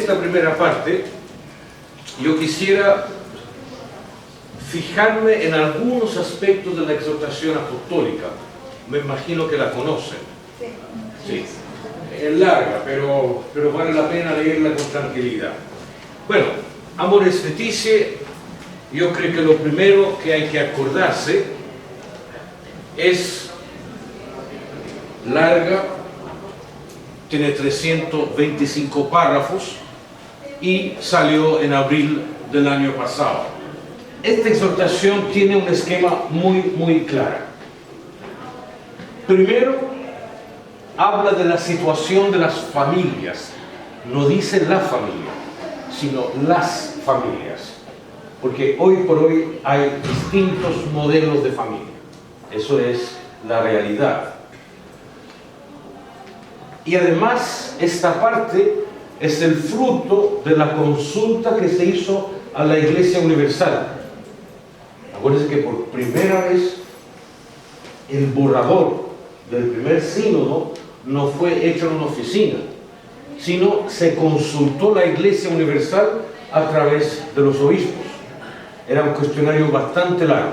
esta primera parte, yo quisiera fijarme en algunos aspectos de la exhortación apostólica. Me imagino que la conocen. Sí. Es larga, pero vale la pena leerla con tranquilidad. Bueno, Amoris Laetitia, yo creo que lo primero que hay que acordarse es larga, tiene 325 párrafos y salió en abril del año pasado. Esta exhortación tiene un esquema muy claro. Primero, habla de la situación de las familias. No dice la familia, sino las familias. Porque hoy por hoy hay distintos modelos de familia. Eso es la realidad. Y además, esta parte es el fruto de la consulta que se hizo a la Iglesia Universal. Acuérdense que por primera vez el borrador del primer sínodo no fue hecho en una oficina, sino se consultó la Iglesia Universal a través de los obispos. Era un cuestionario bastante largo.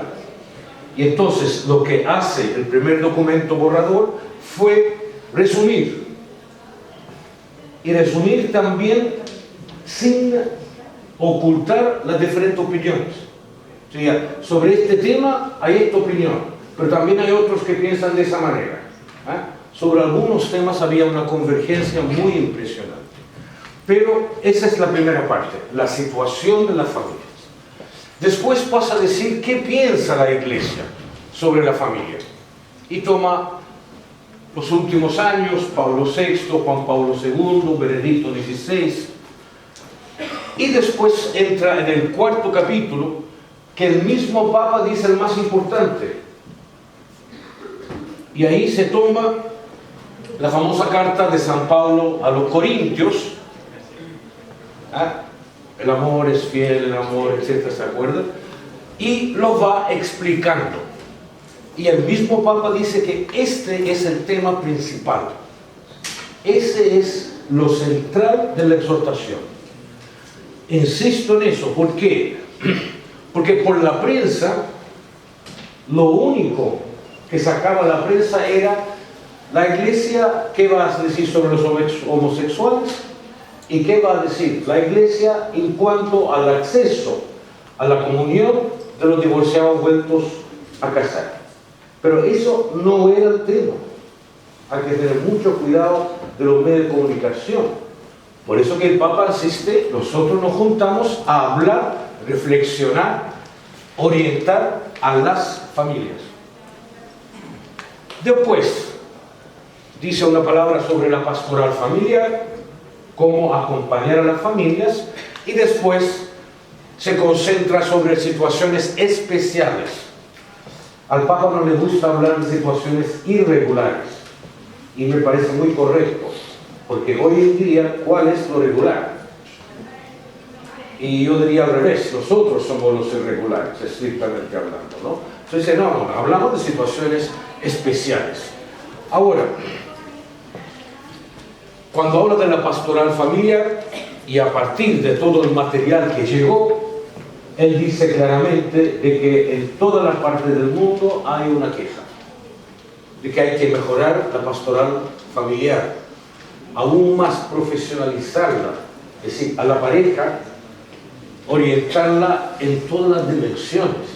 Y entonces lo que hace el primer documento borrador fue resumir. Y resumir también sin ocultar las diferentes opiniones. O sea, sobre este tema hay esta opinión, pero también hay otros que piensan de esa manera. Sobre algunos temas había una convergencia muy impresionante. Pero esa es la primera parte, la situación de las familias. Después pasa a decir qué piensa la Iglesia sobre la familia. Y toma los últimos años, Pablo VI, Juan Pablo II, Benedicto XVI. Y después entra en el cuarto capítulo, que el mismo Papa dice el más importante. Y ahí se toma la famosa carta de San Pablo a los Corintios. El amor es fiel, el amor, etc. ¿Se acuerdan? Y lo va explicando. Y el mismo Papa dice que este es el tema principal. Ese es lo central de la exhortación. Insisto en eso. ¿Por qué? Porque por la prensa, lo único que sacaba la prensa era la Iglesia, ¿qué va a decir sobre los homosexuales? ¿Y qué va a decir la Iglesia en cuanto al acceso a la comunión de los divorciados vueltos a casar? Pero eso no era el tema. Hay que tener mucho cuidado de los medios de comunicación. Por eso que el Papa insiste, nosotros nos juntamos a hablar, reflexionar, orientar a las familias. Después, dice una palabra sobre la pastoral familiar, cómo acompañar a las familias, y después se concentra sobre situaciones especiales. Al Papa no le gusta hablar de situaciones irregulares, y me parece muy correcto, porque hoy en día, ¿cuál es lo regular? Y yo diría al revés, nosotros somos los irregulares, estrictamente hablando, ¿no? Entonces, no, hablamos de situaciones especiales. Ahora, cuando habla de la pastoral familiar, y a partir de todo el material que llegó, él dice claramente de que en todas las partes del mundo hay una queja, de que hay que mejorar la pastoral familiar, aún más profesionalizarla, es decir, a la pareja, orientarla en todas las dimensiones.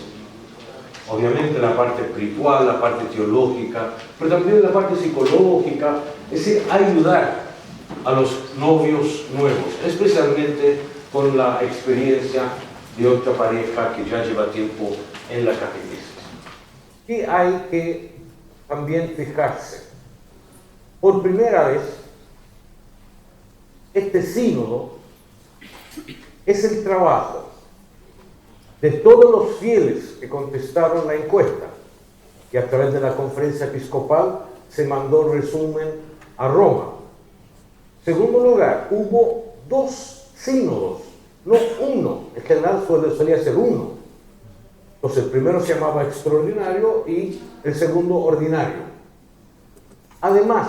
Obviamente la parte espiritual, la parte teológica, pero también la parte psicológica, es decir, ayudar a los novios nuevos, especialmente con la experiencia de otra pareja que ya lleva tiempo en la catequesis. Y hay que también fijarse, por primera vez, este sínodo es el trabajo de todos los fieles que contestaron la encuesta, que a través de la conferencia episcopal se mandó resumen a Roma. Segundo lugar, hubo 2 sínodos, no uno. En general solía ser uno. Entonces el primero se llamaba extraordinario y el segundo ordinario. Además,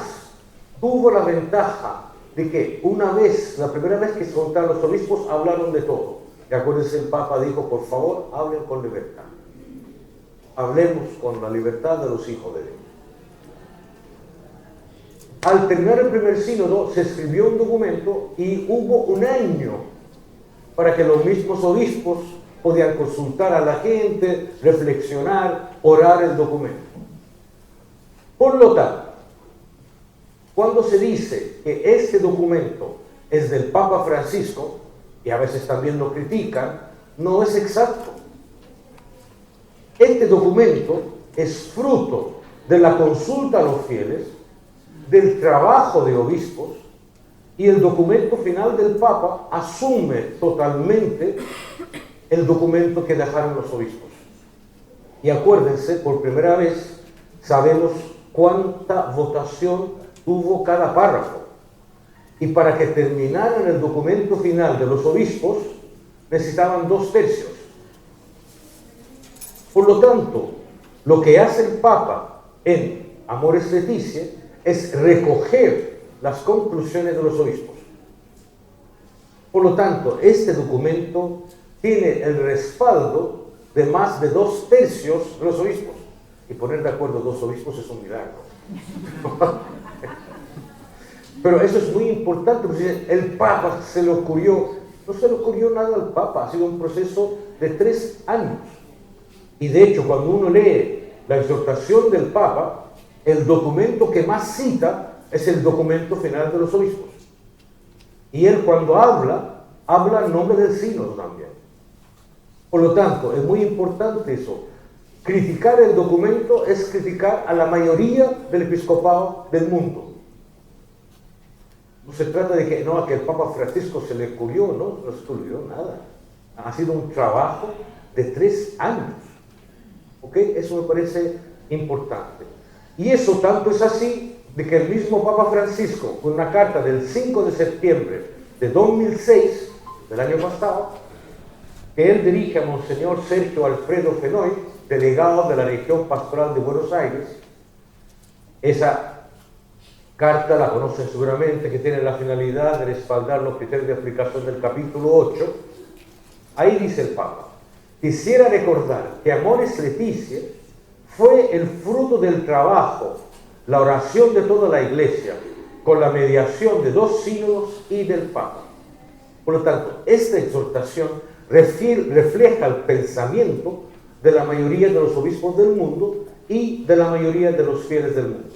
tuvo la ventaja de que una vez, la primera vez que se juntaron los obispos, hablaron de todo. Y acuérdense, el Papa dijo, por favor, hablen con libertad. Hablemos con la libertad de los hijos de Dios. Al terminar el primer sínodo, se escribió un documento y hubo un año para que los mismos obispos podían consultar a la gente, reflexionar, orar el documento. Por lo tanto, cuando se dice que este documento es del Papa Francisco, y a veces también lo critican, no es exacto. Este documento es fruto de la consulta a los fieles, del trabajo de obispos, y el documento final del Papa asume totalmente el documento que dejaron los obispos. Y acuérdense, por primera vez sabemos cuánta votación tuvo cada párrafo. Y para que terminaran el documento final de los obispos, necesitaban 2/3. Por lo tanto, lo que hace el Papa en Amoris Laetitia es recoger las conclusiones de los obispos. Por lo tanto, este documento tiene el respaldo de más de 2/3 de los obispos. Y poner de acuerdo 2 obispos es un milagro. Pero eso es muy importante, porque el Papa se le ocurrió, no se le ocurrió nada al Papa, ha sido un proceso de 3 años. Y de hecho, cuando uno lee la exhortación del Papa, el documento que más cita es el documento final de los obispos. Y él cuando habla en nombre del sínodo también. Por lo tanto, es muy importante eso. Criticar el documento es criticar a la mayoría del episcopado del mundo. No se trata de que, no, a que el Papa Francisco se le ocurrió, no se le ocurrió nada. Ha sido un trabajo de 3 años. ¿Ok? Eso me parece importante. Y eso tanto es así de que el mismo Papa Francisco, con una carta del 5 de septiembre de 2006, del año pasado, que él dirige a Monseñor Sergio Alfredo Fenoy, delegado de la región pastoral de Buenos Aires, esa carta la conocen seguramente, que tiene la finalidad de respaldar los criterios de aplicación del capítulo 8. Ahí dice el Papa: quisiera recordar que Amoris Laetitia fue el fruto del trabajo, la oración de toda la Iglesia, con la mediación de 2 sínodos y del Papa. Por lo tanto, esta exhortación refleja el pensamiento de la mayoría de los obispos del mundo y de la mayoría de los fieles del mundo.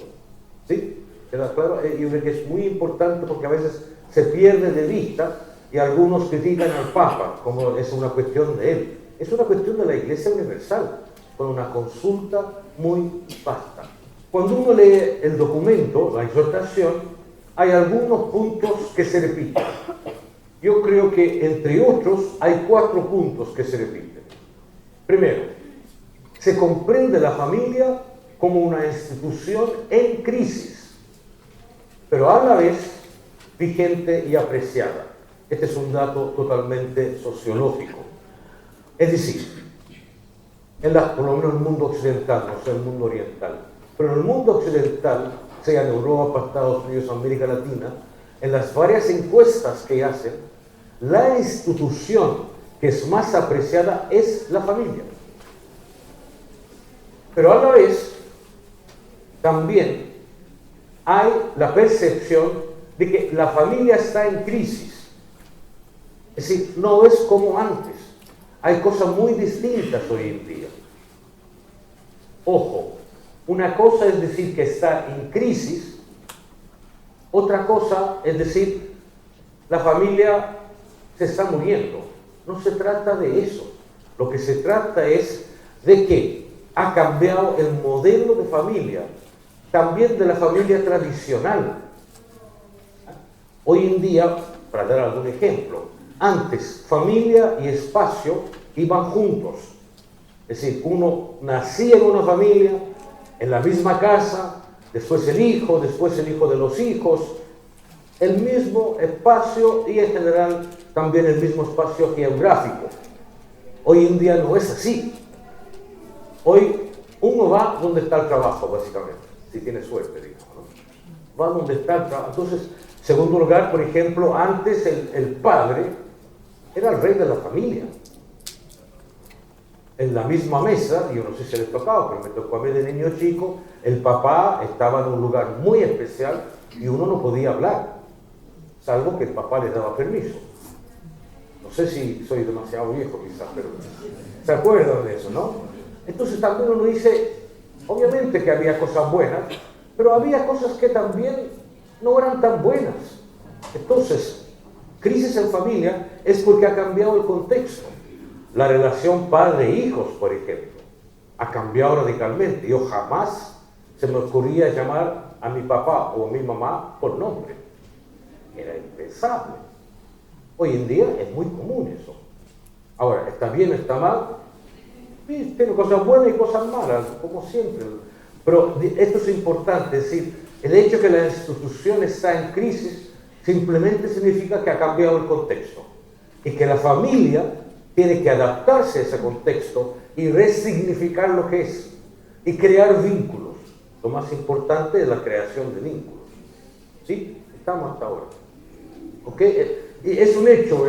¿Sí? ¿Queda claro? Yo creo que es muy importante porque a veces se pierde de vista y algunos critican al Papa como es una cuestión de él. Es una cuestión de la Iglesia universal, con una consulta muy vasta. Cuando uno lee el documento, la exhortación, hay algunos puntos que se repiten. Yo creo que, entre otros, hay 4 puntos que se repiten. Primero, se comprende la familia como una institución en crisis, pero a la vez vigente y apreciada. Este es un dato totalmente sociológico. Es decir, por lo menos en el mundo occidental, no sé en el mundo oriental, pero en el mundo occidental, sea en Europa, Estados Unidos, América Latina, en las varias encuestas que hacen, la institución que es más apreciada es la familia. Pero a la vez, también hay la percepción de que la familia está en crisis. Es decir, no es como antes. Hay cosas muy distintas hoy en día. Ojo, una cosa es decir que está en crisis, otra cosa es decir, la familia se está muriendo. No se trata de eso. Lo que se trata es de que ha cambiado el modelo de familia, también de la familia tradicional. Hoy en día, para dar algún ejemplo, antes familia y espacio iban juntos. Es decir, uno nacía en una familia, en la misma casa, después el hijo de los hijos, el mismo espacio y en general también el mismo espacio geográfico. Hoy en día no es así. Hoy uno va donde está el trabajo, básicamente, si tiene suerte, digamos, ¿no? Va donde está el trabajo. Entonces, Segundo lugar, por ejemplo, antes el padre era el rey de la familia. En la misma mesa, yo no sé si les tocaba, pero me tocó a mí de niño chico, el papá estaba en un lugar muy especial y uno no podía hablar, salvo que el papá le daba permiso. No sé si soy demasiado viejo quizás, pero se acuerdan de eso, ¿no? Entonces también uno dice, obviamente que había cosas buenas, pero había cosas que también no eran tan buenas. Entonces, crisis en familia es porque ha cambiado el contexto. La relación padre-hijos, por ejemplo, ha cambiado radicalmente. Yo jamás se me ocurría llamar a mi papá o a mi mamá por nombre. Era impensable. Hoy en día es muy común eso. Ahora, ¿está bien o está mal? Sí, tiene cosas buenas y cosas malas, como siempre. Pero esto es importante, es decir, el hecho de que la institución está en crisis simplemente significa que ha cambiado el contexto y que la familia tiene que adaptarse a ese contexto y resignificar lo que es y crear vínculos. Lo más importante es la creación de vínculos. ¿Sí? Estamos hasta ahora. ¿Ok? Y es un hecho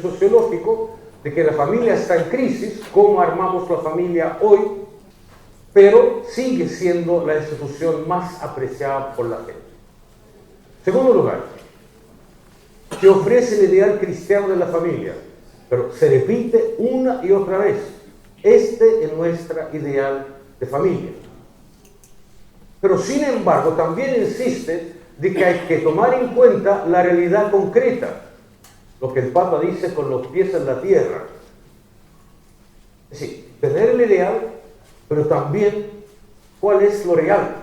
sociológico de que la familia está en crisis, cómo armamos la familia hoy, pero sigue siendo la institución más apreciada por la gente. Segundo lugar, se ofrece el ideal cristiano de la familia, pero se repite una y otra vez. Este es nuestro ideal de familia. Pero sin embargo, también insiste de que hay que tomar en cuenta la realidad concreta, lo que el Papa dice con los pies en la tierra. Es decir, tener el ideal, pero también cuál es lo real.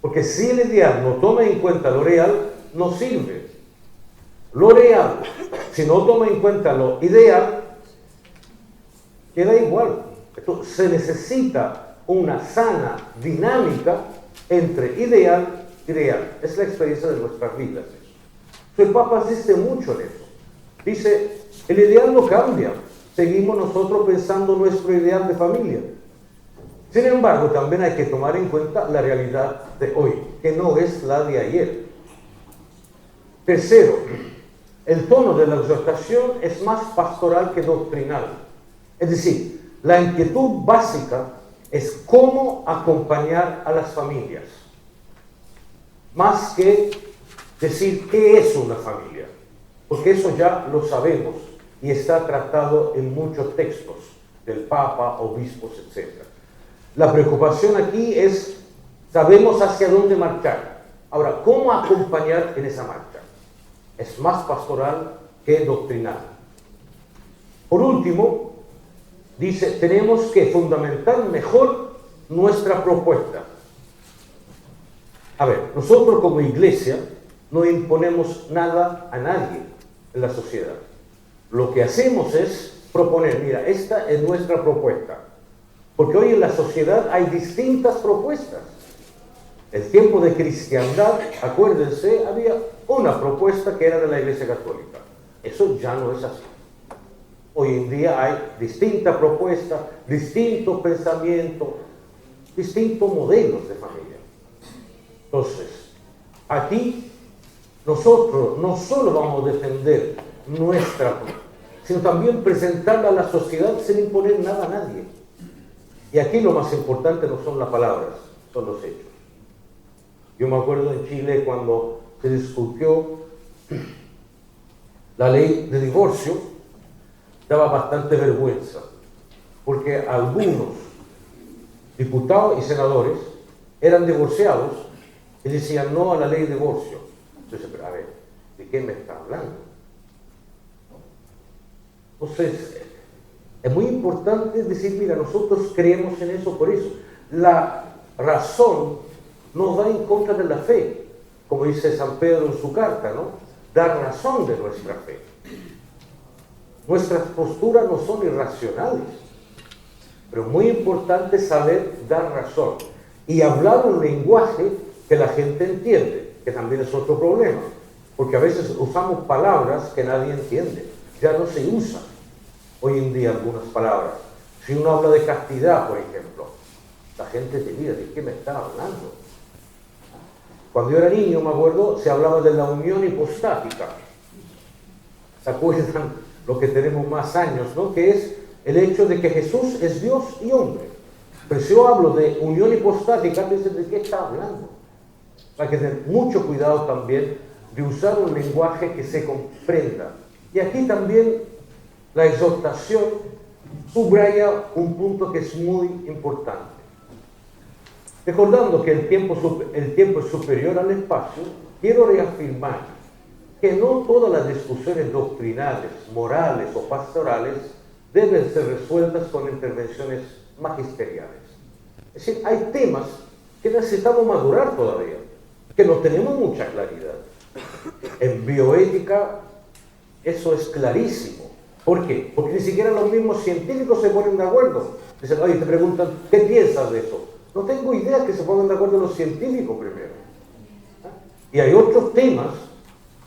Porque si el ideal no toma en cuenta lo real, no sirve. Lo real, si no toma en cuenta lo ideal, queda igual. Entonces, se necesita una sana dinámica entre ideal y real. Es la experiencia de nuestras vidas. El Papa insiste mucho en eso. Dice, el ideal no cambia. Seguimos nosotros pensando nuestro ideal de familia. Sin embargo, también hay que tomar en cuenta la realidad de hoy, que no es la de ayer. Tercero, el tono de la exhortación es más pastoral que doctrinal. Es decir, la inquietud básica es cómo acompañar a las familias, más que decir qué es una familia, porque eso ya lo sabemos y está tratado en muchos textos del Papa, obispos, etc. La preocupación aquí es, sabemos hacia dónde marchar. Ahora, ¿cómo acompañar en esa marcha? Es más pastoral que doctrinal. Por último, dice, tenemos que fundamentar mejor nuestra propuesta. A ver, nosotros como iglesia no imponemos nada a nadie en la sociedad. Lo que hacemos es proponer, mira, esta es nuestra propuesta. Porque hoy en la sociedad hay distintas propuestas. El tiempo de cristiandad, acuérdense, había una propuesta que era de la Iglesia Católica. Eso ya no es así. Hoy en día hay distintas propuestas, distintos pensamientos, distintos modelos de familia. Entonces, aquí nosotros no solo vamos a defender nuestra, sino también presentarla a la sociedad sin imponer nada a nadie. Y aquí lo más importante no son las palabras, son los hechos. Yo me acuerdo en Chile cuando se discutió la ley de divorcio, daba bastante vergüenza, porque algunos diputados y senadores eran divorciados y decían no a la ley de divorcio. Entonces, pero a ver, ¿de qué me está hablando? Entonces, es muy importante decir, mira, nosotros creemos en eso por eso. La razón nos va en contra de la fe, como dice San Pedro en su carta, ¿no? Dar razón de nuestra fe. Nuestras posturas no son irracionales, pero muy importante saber dar razón y hablar un lenguaje que la gente entiende, que también es otro problema, porque a veces usamos palabras que nadie entiende, ya no se usan hoy en día algunas palabras. Si uno habla de castidad, por ejemplo, la gente te mira, ¿de qué me está hablando? Cuando yo era niño, me acuerdo, se hablaba de la unión hipostática. ¿Se acuerdan lo que tenemos más años, ¿no? Que es el hecho de que Jesús es Dios y hombre. Pero si yo hablo de unión hipostática, entonces ¿de qué está hablando? Hay que tener mucho cuidado también de usar un lenguaje que se comprenda. Y aquí también la exhortación subraya un punto que es muy importante. Recordando que el tiempo es superior al espacio, quiero reafirmar que no todas las discusiones doctrinales, morales o pastorales deben ser resueltas con intervenciones magisteriales. Es decir, hay temas que necesitamos madurar todavía, que no tenemos mucha claridad. En bioética eso es clarísimo. ¿Por qué? Porque ni siquiera los mismos científicos se ponen de acuerdo. Dicen, oye, te preguntan, ¿qué piensas de eso? No tengo idea que se pongan de acuerdo los científicos primero. Y hay otros temas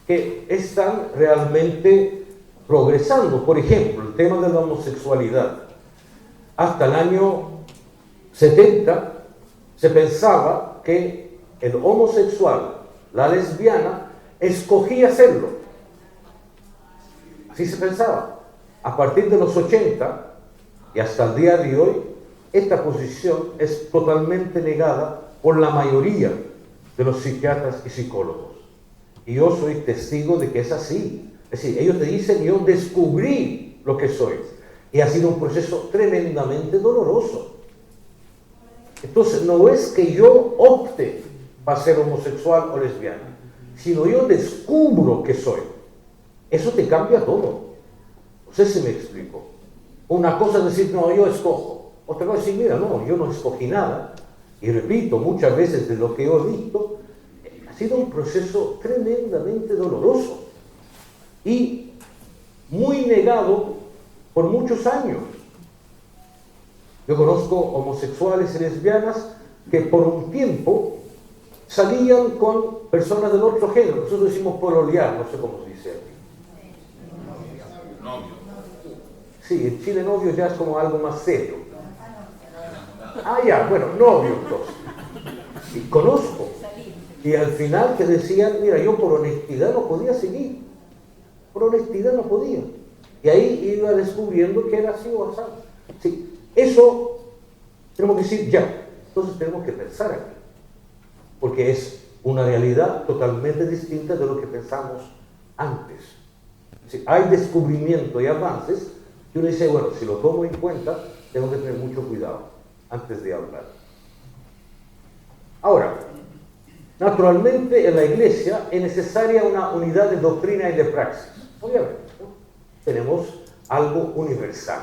que están realmente progresando. Por ejemplo, el tema de la homosexualidad. Hasta el año 70 se pensaba que el homosexual, la lesbiana, escogía serlo. Así se pensaba. A partir de los 80 y hasta el día de hoy, esta posición es totalmente negada por la mayoría de los psiquiatras y psicólogos. Y yo soy testigo de que es así. Es decir, ellos te dicen, yo descubrí lo que soy. Y ha sido un proceso tremendamente doloroso. Entonces, no es que yo opte para ser homosexual o lesbiana, sino yo descubro que soy. Eso te cambia todo. No sé si me explico. Una cosa es decir, no, yo escojo. Otra cosa es decir, mira, no, yo no escogí nada. Y repito, muchas veces de lo que yo he visto, ha sido un proceso tremendamente doloroso y muy negado por muchos años. Yo conozco homosexuales y lesbianas que por un tiempo salían con personas del otro género. Nosotros decimos pololear, no sé cómo se dice aquí. Novio. Sí, en Chile novio ya es como algo más serio. Ah, ya, bueno, novio entonces. Y conozco. Y al final te decían, mira, yo por honestidad no podía seguir. Por honestidad no podía. Y ahí iba descubriendo que era así o así. Sí, eso tenemos que decir ya. Entonces tenemos que pensar aquí. Porque es una realidad totalmente distinta de lo que pensamos antes. Sí, hay descubrimiento y avances y uno dice, bueno, si lo tomo en cuenta, tengo que tener mucho cuidado antes de hablar. Ahora, naturalmente en la Iglesia es necesaria una unidad de doctrina y de praxis. Obviamente, ¿no? Tenemos algo universal.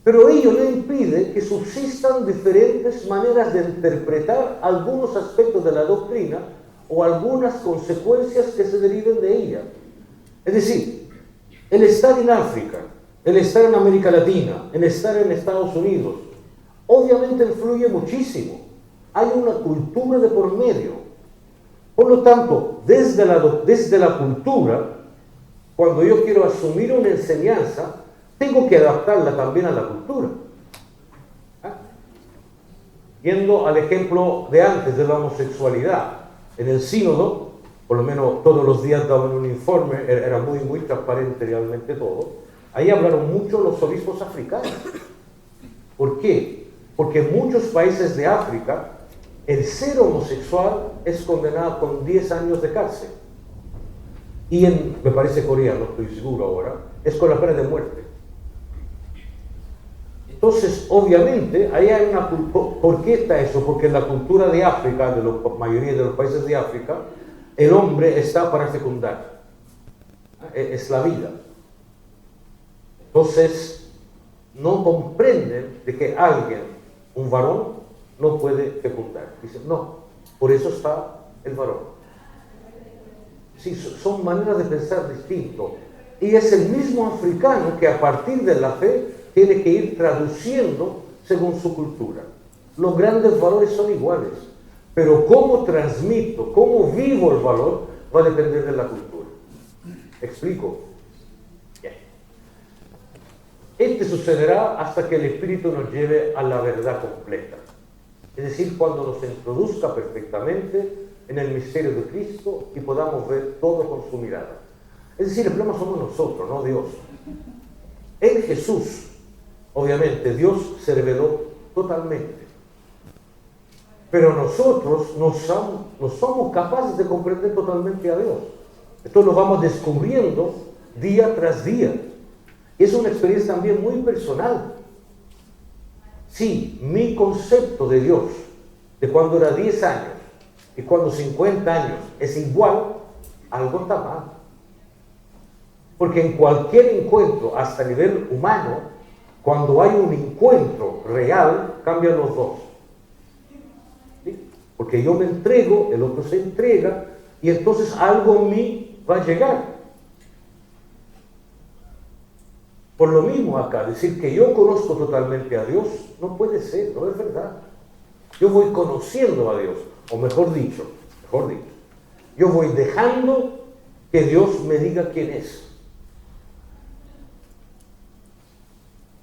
Pero ello no impide que subsistan diferentes maneras de interpretar algunos aspectos de la doctrina o algunas consecuencias que se deriven de ella. Es decir, el estar en África, el estar en América Latina, el estar en Estados Unidos, obviamente influye muchísimo. Hay una cultura de por medio. Por lo tanto, desde la cultura, cuando yo quiero asumir una enseñanza, tengo que adaptarla también a la cultura. Yendo al ejemplo de antes de la homosexualidad, en el sínodo, por lo menos todos los días daban un informe, era muy, muy transparente realmente todo, ahí hablaron mucho los obispos africanos. ¿Por qué? Porque en muchos países de África, el ser homosexual es condenado con 10 años de cárcel. Y me parece Corea, no estoy seguro ahora, es con la pena de muerte. Entonces, obviamente, ahí hay una cultura. ¿Por qué está eso? Porque en la cultura de África, de la mayoría de los países de África, el hombre está para fecundar. Es la vida. Entonces, no comprenden de que alguien, un varón, no puede fecundar. Dicen, no, por eso está el varón. Sí, son maneras de pensar distinto. Y es el mismo africano que a partir de la fe tiene que ir traduciendo según su cultura. Los grandes valores son iguales, pero cómo transmito, cómo vivo el valor, va a depender de la cultura. ¿Explico? Bien. Este sucederá hasta que el Espíritu nos lleve a la verdad completa. Es decir, cuando nos introduzca perfectamente en el misterio de Cristo y podamos ver todo con su mirada. Es decir, el problema somos nosotros, no Dios. En Jesús, obviamente, Dios se reveló totalmente. Pero nosotros no somos capaces de comprender totalmente a Dios. Esto lo vamos descubriendo día tras día. Es una experiencia también muy personal. Sí, mi concepto de Dios, de cuando era 10 años y cuando 50 años, es igual, algo está mal. Porque en cualquier encuentro, hasta a nivel humano, cuando hay un encuentro real, cambian los dos. ¿Sí? Porque yo me entrego, el otro se entrega, y entonces algo en mí va a llegar. Por lo mismo acá, decir que yo conozco totalmente a Dios, no puede ser, no es verdad. Yo voy conociendo a Dios, o mejor dicho, yo voy dejando que Dios me diga quién es.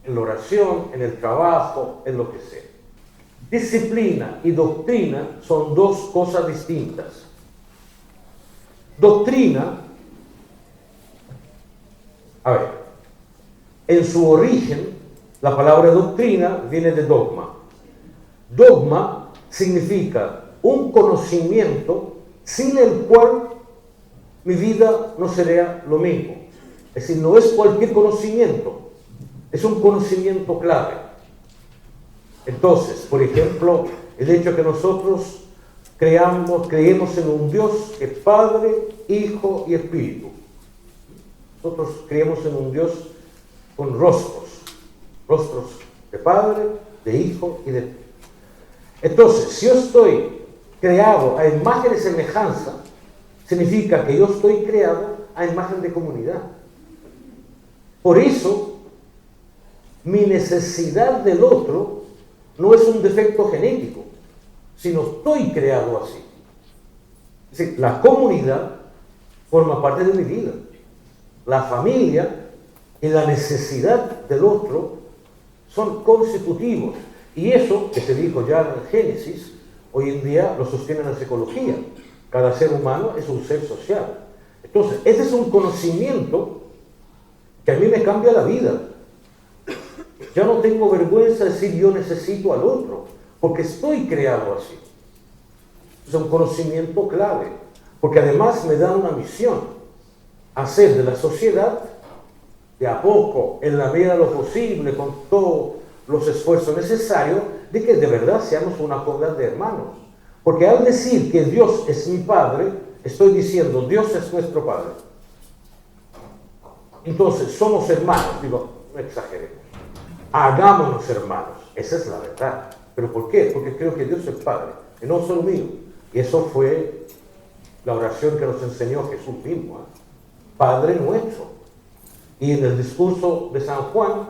En la oración, en el trabajo, en lo que sea. Disciplina y doctrina son dos cosas distintas. Doctrina, a ver, en su origen, la palabra doctrina viene de dogma. Dogma significa un conocimiento sin el cual mi vida no sería lo mismo. Es decir, no es cualquier conocimiento, es un conocimiento clave. Entonces, por ejemplo, el hecho de que nosotros creemos en un Dios que es Padre, Hijo y Espíritu. Nosotros creemos en un Dios con rostros de Padre, de Hijo y de Espíritu. Entonces, si yo estoy creado a imagen y semejanza, significa que yo estoy creado a imagen de comunidad. Por eso, mi necesidad del otro no es un defecto genético, sino estoy creado así. Es decir, la comunidad forma parte de mi vida. La familia y la necesidad del otro son constitutivos. Y eso, que se dijo ya en Génesis, hoy en día lo sostiene la psicología. Cada ser humano es un ser social. Entonces, este es un conocimiento que a mí me cambia la vida. Ya no tengo vergüenza de decir yo necesito al otro, porque estoy creado así. Es un conocimiento clave, porque además me da una misión: hacer de la sociedad, de a poco, en la medida de lo posible, con todos los esfuerzos necesarios, de que de verdad seamos una comunidad de hermanos. Porque al decir que Dios es mi Padre, estoy diciendo Dios es nuestro Padre. Entonces, somos hermanos. Digo, no exageremos. Hagámonos hermanos. Esa es la verdad. ¿Pero por qué? Porque creo que Dios es Padre, y no solo mío. Y eso fue la oración que nos enseñó Jesús mismo. Padre nuestro. Y en el discurso de San Juan,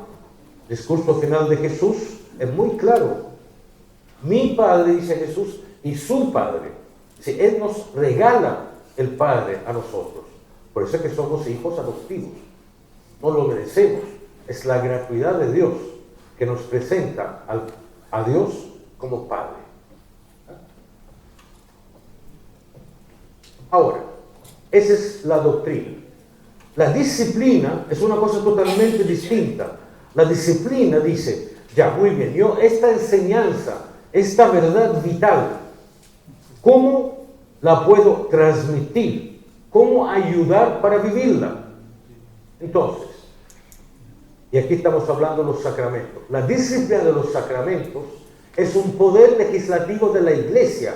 discurso final de Jesús, es muy claro. Mi Padre, dice Jesús, y su Padre. Si Él nos regala el Padre a nosotros. Por eso es que somos hijos adoptivos. No lo merecemos. Es la gratuidad de Dios que nos presenta a Dios como Padre. Ahora, esa es la doctrina. La disciplina es una cosa totalmente distinta. La disciplina dice, ya, muy bien, yo esta enseñanza, esta verdad vital, ¿cómo la puedo transmitir? ¿Cómo ayudar para vivirla? Entonces, y aquí estamos hablando de los sacramentos. La disciplina de los sacramentos es un poder legislativo de la Iglesia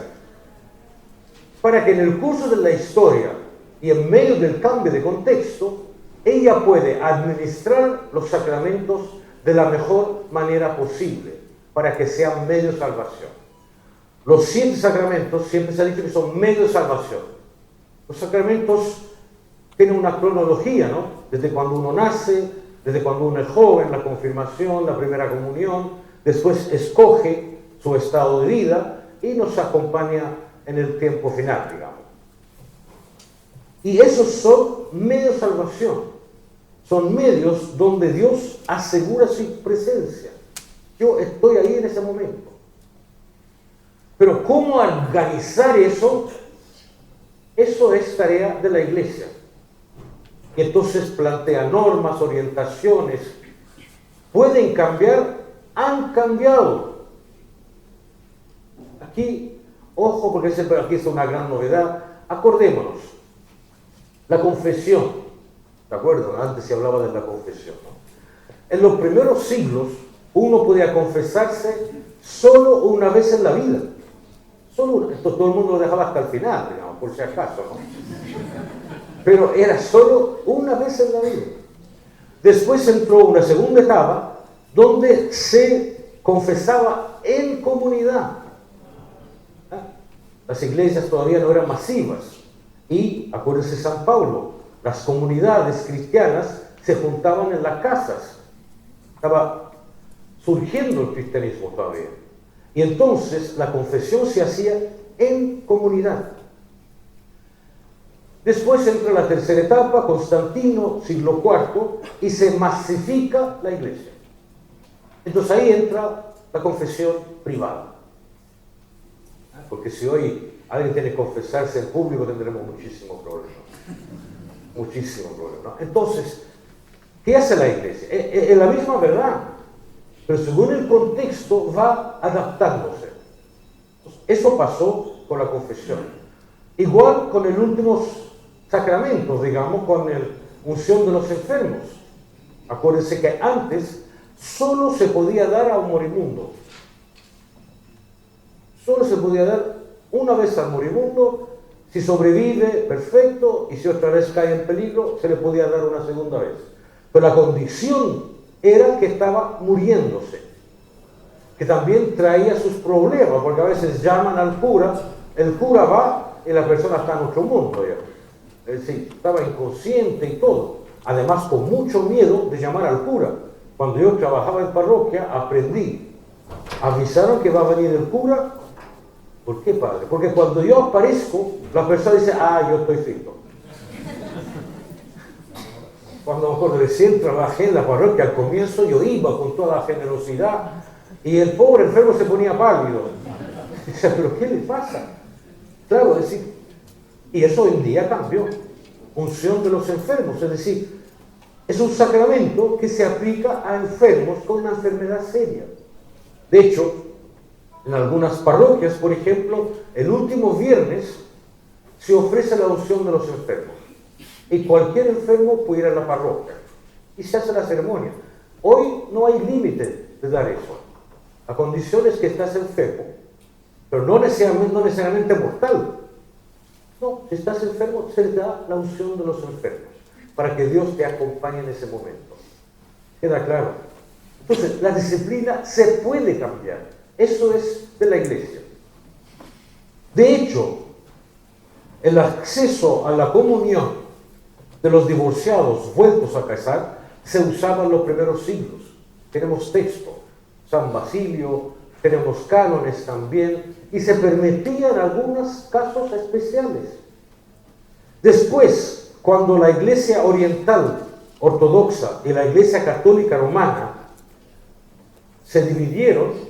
para que en el curso de la historia y en medio del cambio de contexto, ella puede administrar los sacramentos de la mejor manera posible para que sean medio de salvación. Los 7 sacramentos siempre se ha dicho que son medio de salvación. Los sacramentos tienen una cronología, ¿no? Desde cuando uno nace, desde cuando uno es joven, la confirmación, la primera comunión, después escoge su estado de vida y nos acompaña en el tiempo final, digamos. Y esos son medios de salvación. Son medios donde Dios asegura su presencia. Yo estoy ahí en ese momento. Pero ¿cómo organizar eso Eso es tarea de la iglesia. Y entonces plantea normas, orientaciones. ¿Pueden cambiar? Han cambiado. Aquí, ojo, porque aquí es una gran novedad. Acordémonos, la confesión, ¿de acuerdo? Antes se hablaba de la confesión, ¿no? En los primeros siglos, uno podía confesarse solo una vez en la vida. Solo una. Esto todo el mundo lo dejaba hasta el final, digamos, por si acaso, ¿no? Pero era solo una vez en la vida. Después entró una segunda etapa donde se confesaba en comunidad. Las iglesias todavía no eran masivas. Y, acuérdense San Pablo, las comunidades cristianas se juntaban en las casas. Estaba surgiendo el cristianismo todavía. Y entonces la confesión se hacía en comunidad. Después entra la tercera etapa, Constantino, siglo IV, y se masifica la iglesia. Entonces ahí entra la confesión privada. Porque si hoy alguien tiene que confesarse en público, tendremos muchísimos problemas. Muchísimos problemas. Entonces, ¿qué hace la iglesia? Es la misma verdad, pero según el contexto va adaptándose. Eso pasó con la confesión. Igual con el últimos sacramentos, digamos, con la unción de los enfermos. Acuérdense que antes solo se podía dar a un moribundo. Solo se podía dar una vez al moribundo. Si sobrevive, perfecto, y si otra vez cae en peligro, se le podía dar una segunda vez. Pero la condición era que estaba muriéndose, que también traía sus problemas, porque a veces llaman al cura, el cura va y la persona está en otro mundo ya. Es decir, estaba inconsciente y todo. Además, con mucho miedo de llamar al cura. Cuando yo trabajaba en parroquia, aprendí. Avisaron que va a venir el cura. ¿Por qué, padre? Porque cuando yo aparezco, la persona dice, yo estoy frito. Cuando recién trabajé en la parroquia, al comienzo yo iba con toda la generosidad y el pobre enfermo se ponía pálido. Dice, ¿pero qué le pasa? Claro, es decir, y eso hoy en día cambió. Unción de los enfermos, es decir, es un sacramento que se aplica a enfermos con una enfermedad seria. De hecho, en algunas parroquias, por ejemplo, el último viernes se ofrece la unción de los enfermos. Y cualquier enfermo puede ir a la parroquia. Y se hace la ceremonia. Hoy no hay límite de dar eso. La condición es que estás enfermo, pero no necesariamente mortal. No, si estás enfermo, se le da la unción de los enfermos, para que Dios te acompañe en ese momento. ¿Queda claro? Entonces, la disciplina se puede cambiar. Eso es de la iglesia. De hecho, el acceso a la comunión de los divorciados vueltos a casar se usaba en los primeros siglos. Tenemos texto, San Basilio, tenemos cánones también, y se permitían algunos casos especiales. Después, cuando la iglesia oriental ortodoxa y la iglesia católica romana se dividieron,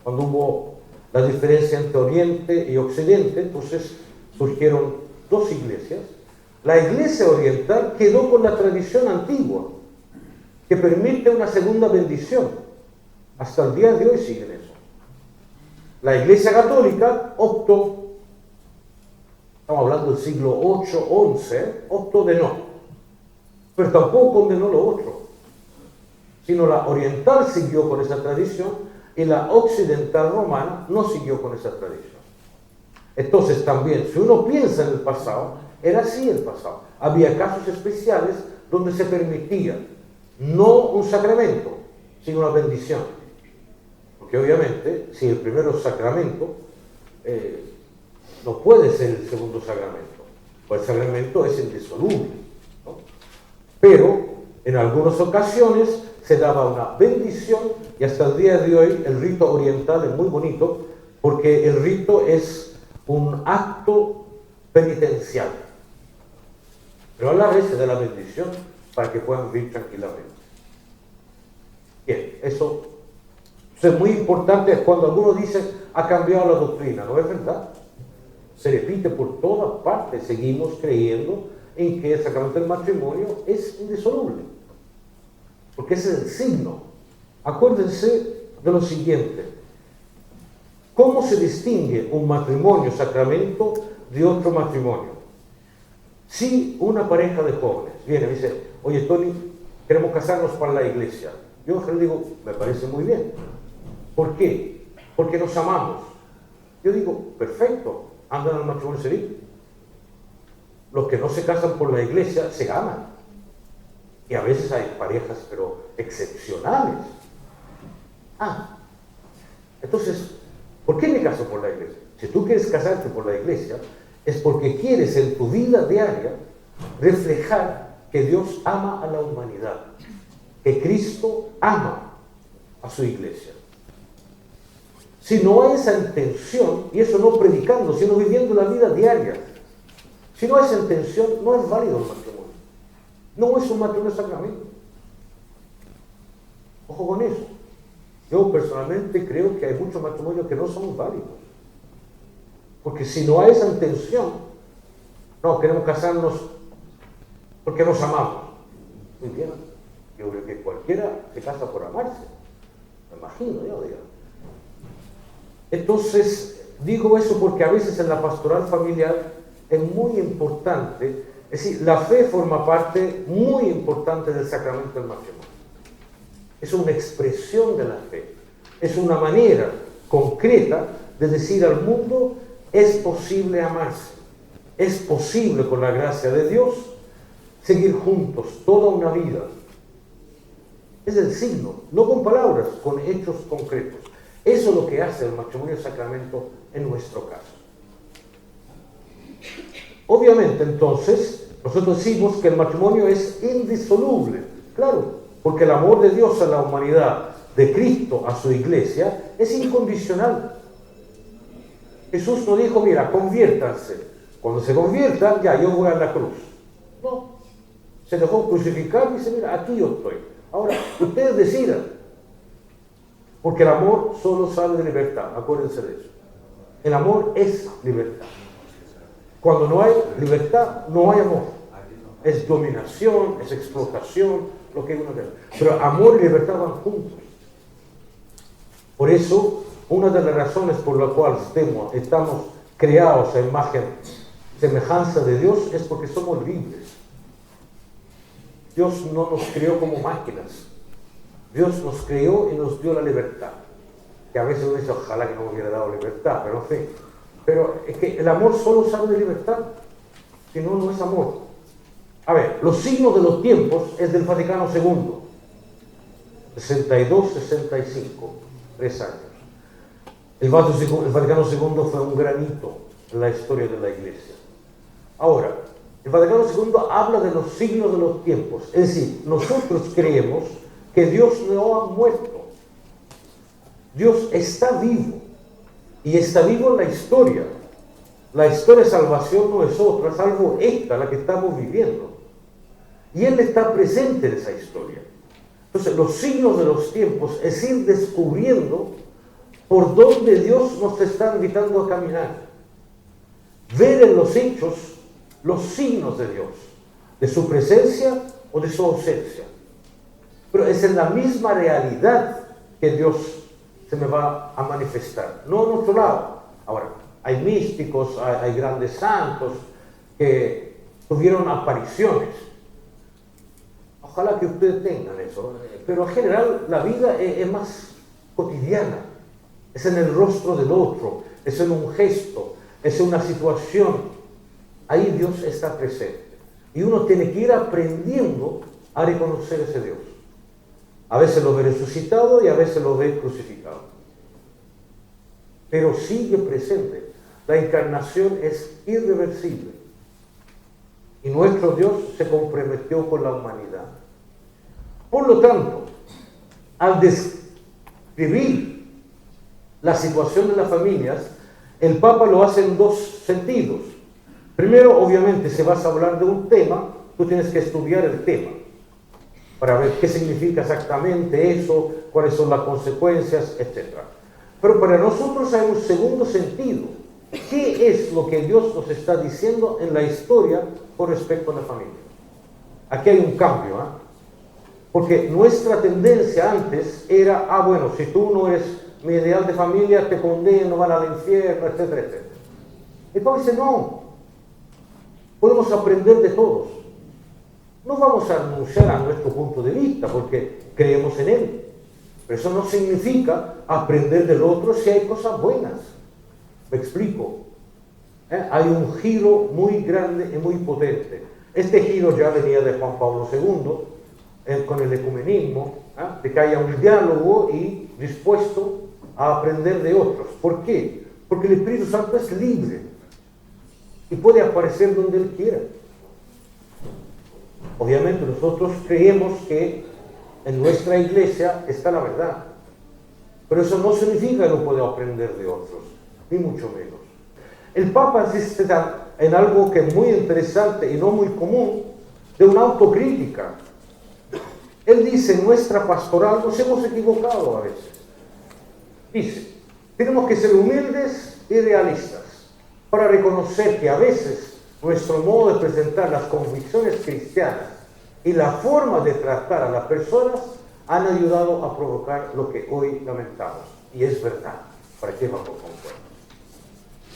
cuando hubo la diferencia entre Oriente y Occidente, entonces surgieron dos iglesias. La iglesia oriental quedó con la tradición antigua, que permite una segunda bendición. Hasta el día de hoy siguen eso. La iglesia católica optó, estamos hablando del siglo VIII, XI, optó de no. Pero tampoco condenó lo otro. Sino la oriental siguió con esa tradición y la occidental romana no siguió con esa tradición. Entonces también, si uno piensa en el pasado, era así el pasado. Había casos especiales donde se permitía no un sacramento, sino una bendición. Porque obviamente, si el primero sacramento, no puede ser el segundo sacramento, pues el sacramento es indisoluble, ¿no? Pero en algunas ocasiones se daba una bendición, y hasta el día de hoy el rito oriental es muy bonito, porque el rito es un acto penitencial, pero a la vez se da la bendición para que puedan vivir tranquilamente. Bien, eso es muy importante cuando algunos dicen ha cambiado la doctrina, ¿no es verdad? se repite por todas partes. Seguimos creyendo en que el sacramento del matrimonio es indisoluble, porque ese es el signo. Acuérdense de lo siguiente: ¿cómo se distingue un matrimonio sacramento de otro matrimonio? Si una pareja de jóvenes viene y dice: oye, Tony, queremos casarnos para la iglesia, yo le digo: me parece muy bien. ¿Por qué? Porque nos amamos. Yo digo: perfecto, andan al matrimonio civil. Los que no se casan por la iglesia se aman. Y a veces hay parejas, pero excepcionales. Entonces, ¿por qué me caso por la iglesia? Si tú quieres casarte por la iglesia, es porque quieres en tu vida diaria reflejar que Dios ama a la humanidad, que Cristo ama a su iglesia. Si no hay esa intención, y eso no predicando, sino viviendo la vida diaria, si no hay esa intención, no es válido el matrimonio. No es un matrimonio sacramento. Ojo con eso. Yo personalmente creo que hay muchos matrimonios que no son válidos. Porque si no hay esa intención, no, queremos casarnos porque nos amamos. ¿Me entiendes? Yo creo que cualquiera se casa por amarse. Me imagino yo, digamos. Entonces, digo eso porque a veces en la pastoral familiar es muy importante, es decir, la fe forma parte muy importante del sacramento del matrimonio. Es una expresión de la fe, es una manera concreta de decir al mundo: es posible amarse, es posible con la gracia de Dios seguir juntos toda una vida. Es el signo, no con palabras, con hechos concretos. Eso es lo que hace el matrimonio sacramento en nuestro caso. Obviamente, entonces, nosotros decimos que el matrimonio es indisoluble, claro, porque el amor de Dios a la humanidad, de Cristo a su iglesia, es incondicional. Jesús no dijo: mira, conviértanse. Cuando se conviertan, ya, yo voy a la cruz. No. Se dejó crucificar y dice: mira, aquí yo estoy. Ahora, ustedes decidan. Porque el amor solo sale de libertad, acuérdense de eso. El amor es libertad. Cuando no hay libertad, no hay amor. Es dominación, es explotación, lo que uno quiera. Pero amor y libertad van juntos. Por eso, una de las razones por la cual estamos creados a imagen, semejanza de Dios, es porque somos libres. Dios no nos creó como máquinas. Dios nos creó y nos dio la libertad. Que a veces uno dice: ojalá que no me hubiera dado libertad, pero en fin. Pero es que el amor solo sale de libertad, si no, no es amor. A ver, los signos de los tiempos es del Vaticano II, 62-65, 3 años. El Vaticano II fue un gran hito en la historia de la Iglesia. Ahora, el Vaticano II habla de los signos de los tiempos. Es decir, nosotros creemos que Dios no ha muerto. Dios está vivo. Y está vivo en la historia. La historia de salvación no es otra, salvo esta, la que estamos viviendo. Y Él está presente en esa historia. Entonces, los signos de los tiempos es ir descubriendo por dónde Dios nos está invitando a caminar. Ver en los hechos los signos de Dios, de su presencia o de su ausencia. Pero es en la misma realidad que Dios se me va a manifestar, no en otro lado. Ahora, hay místicos, hay grandes santos que tuvieron apariciones. Ojalá que ustedes tengan eso, pero en general la vida es más cotidiana, es en el rostro del otro, es en un gesto, es en una situación. Ahí Dios está presente y uno tiene que ir aprendiendo a reconocer ese Dios. A veces lo ve resucitado y a veces lo ve crucificado, pero sigue presente. La encarnación es irreversible y nuestro Dios se comprometió con la humanidad. Por lo tanto, al describir la situación de las familias, el Papa lo hace en dos sentidos. Primero, obviamente, si vas a hablar de un tema, tú tienes que estudiar el tema para ver qué significa exactamente eso, cuáles son las consecuencias, etc. Pero para nosotros hay un segundo sentido, ¿qué es lo que Dios nos está diciendo en la historia con respecto a la familia? Aquí hay un cambio, ¿eh? Porque nuestra tendencia antes era, bueno, si tú no eres mi ideal de familia, te condeno, van al infierno, etcétera, etcétera. El Papa dice, no, podemos aprender de todos. No vamos a renunciar a nuestro punto de vista porque creemos en él. Pero eso no significa aprender del otro si hay cosas buenas. Me explico. Hay un giro muy grande y muy potente. Este giro ya venía de Juan Pablo II, con el ecumenismo, de que haya un diálogo y dispuesto a aprender de otros. ¿Por qué? Porque el Espíritu Santo es libre y puede aparecer donde Él quiera. Obviamente nosotros creemos que en nuestra iglesia está la verdad, pero eso no significa que no pueda aprender de otros, ni mucho menos. El Papa insiste en algo que es muy interesante y no muy común, de una autocrítica. Él dice, en nuestra pastoral nos hemos equivocado a veces. Dice, tenemos que ser humildes y realistas para reconocer que a veces nuestro modo de presentar las convicciones cristianas y la forma de tratar a las personas han ayudado a provocar lo que hoy lamentamos. Y es verdad. ¿Para qué vamos a concuerdo?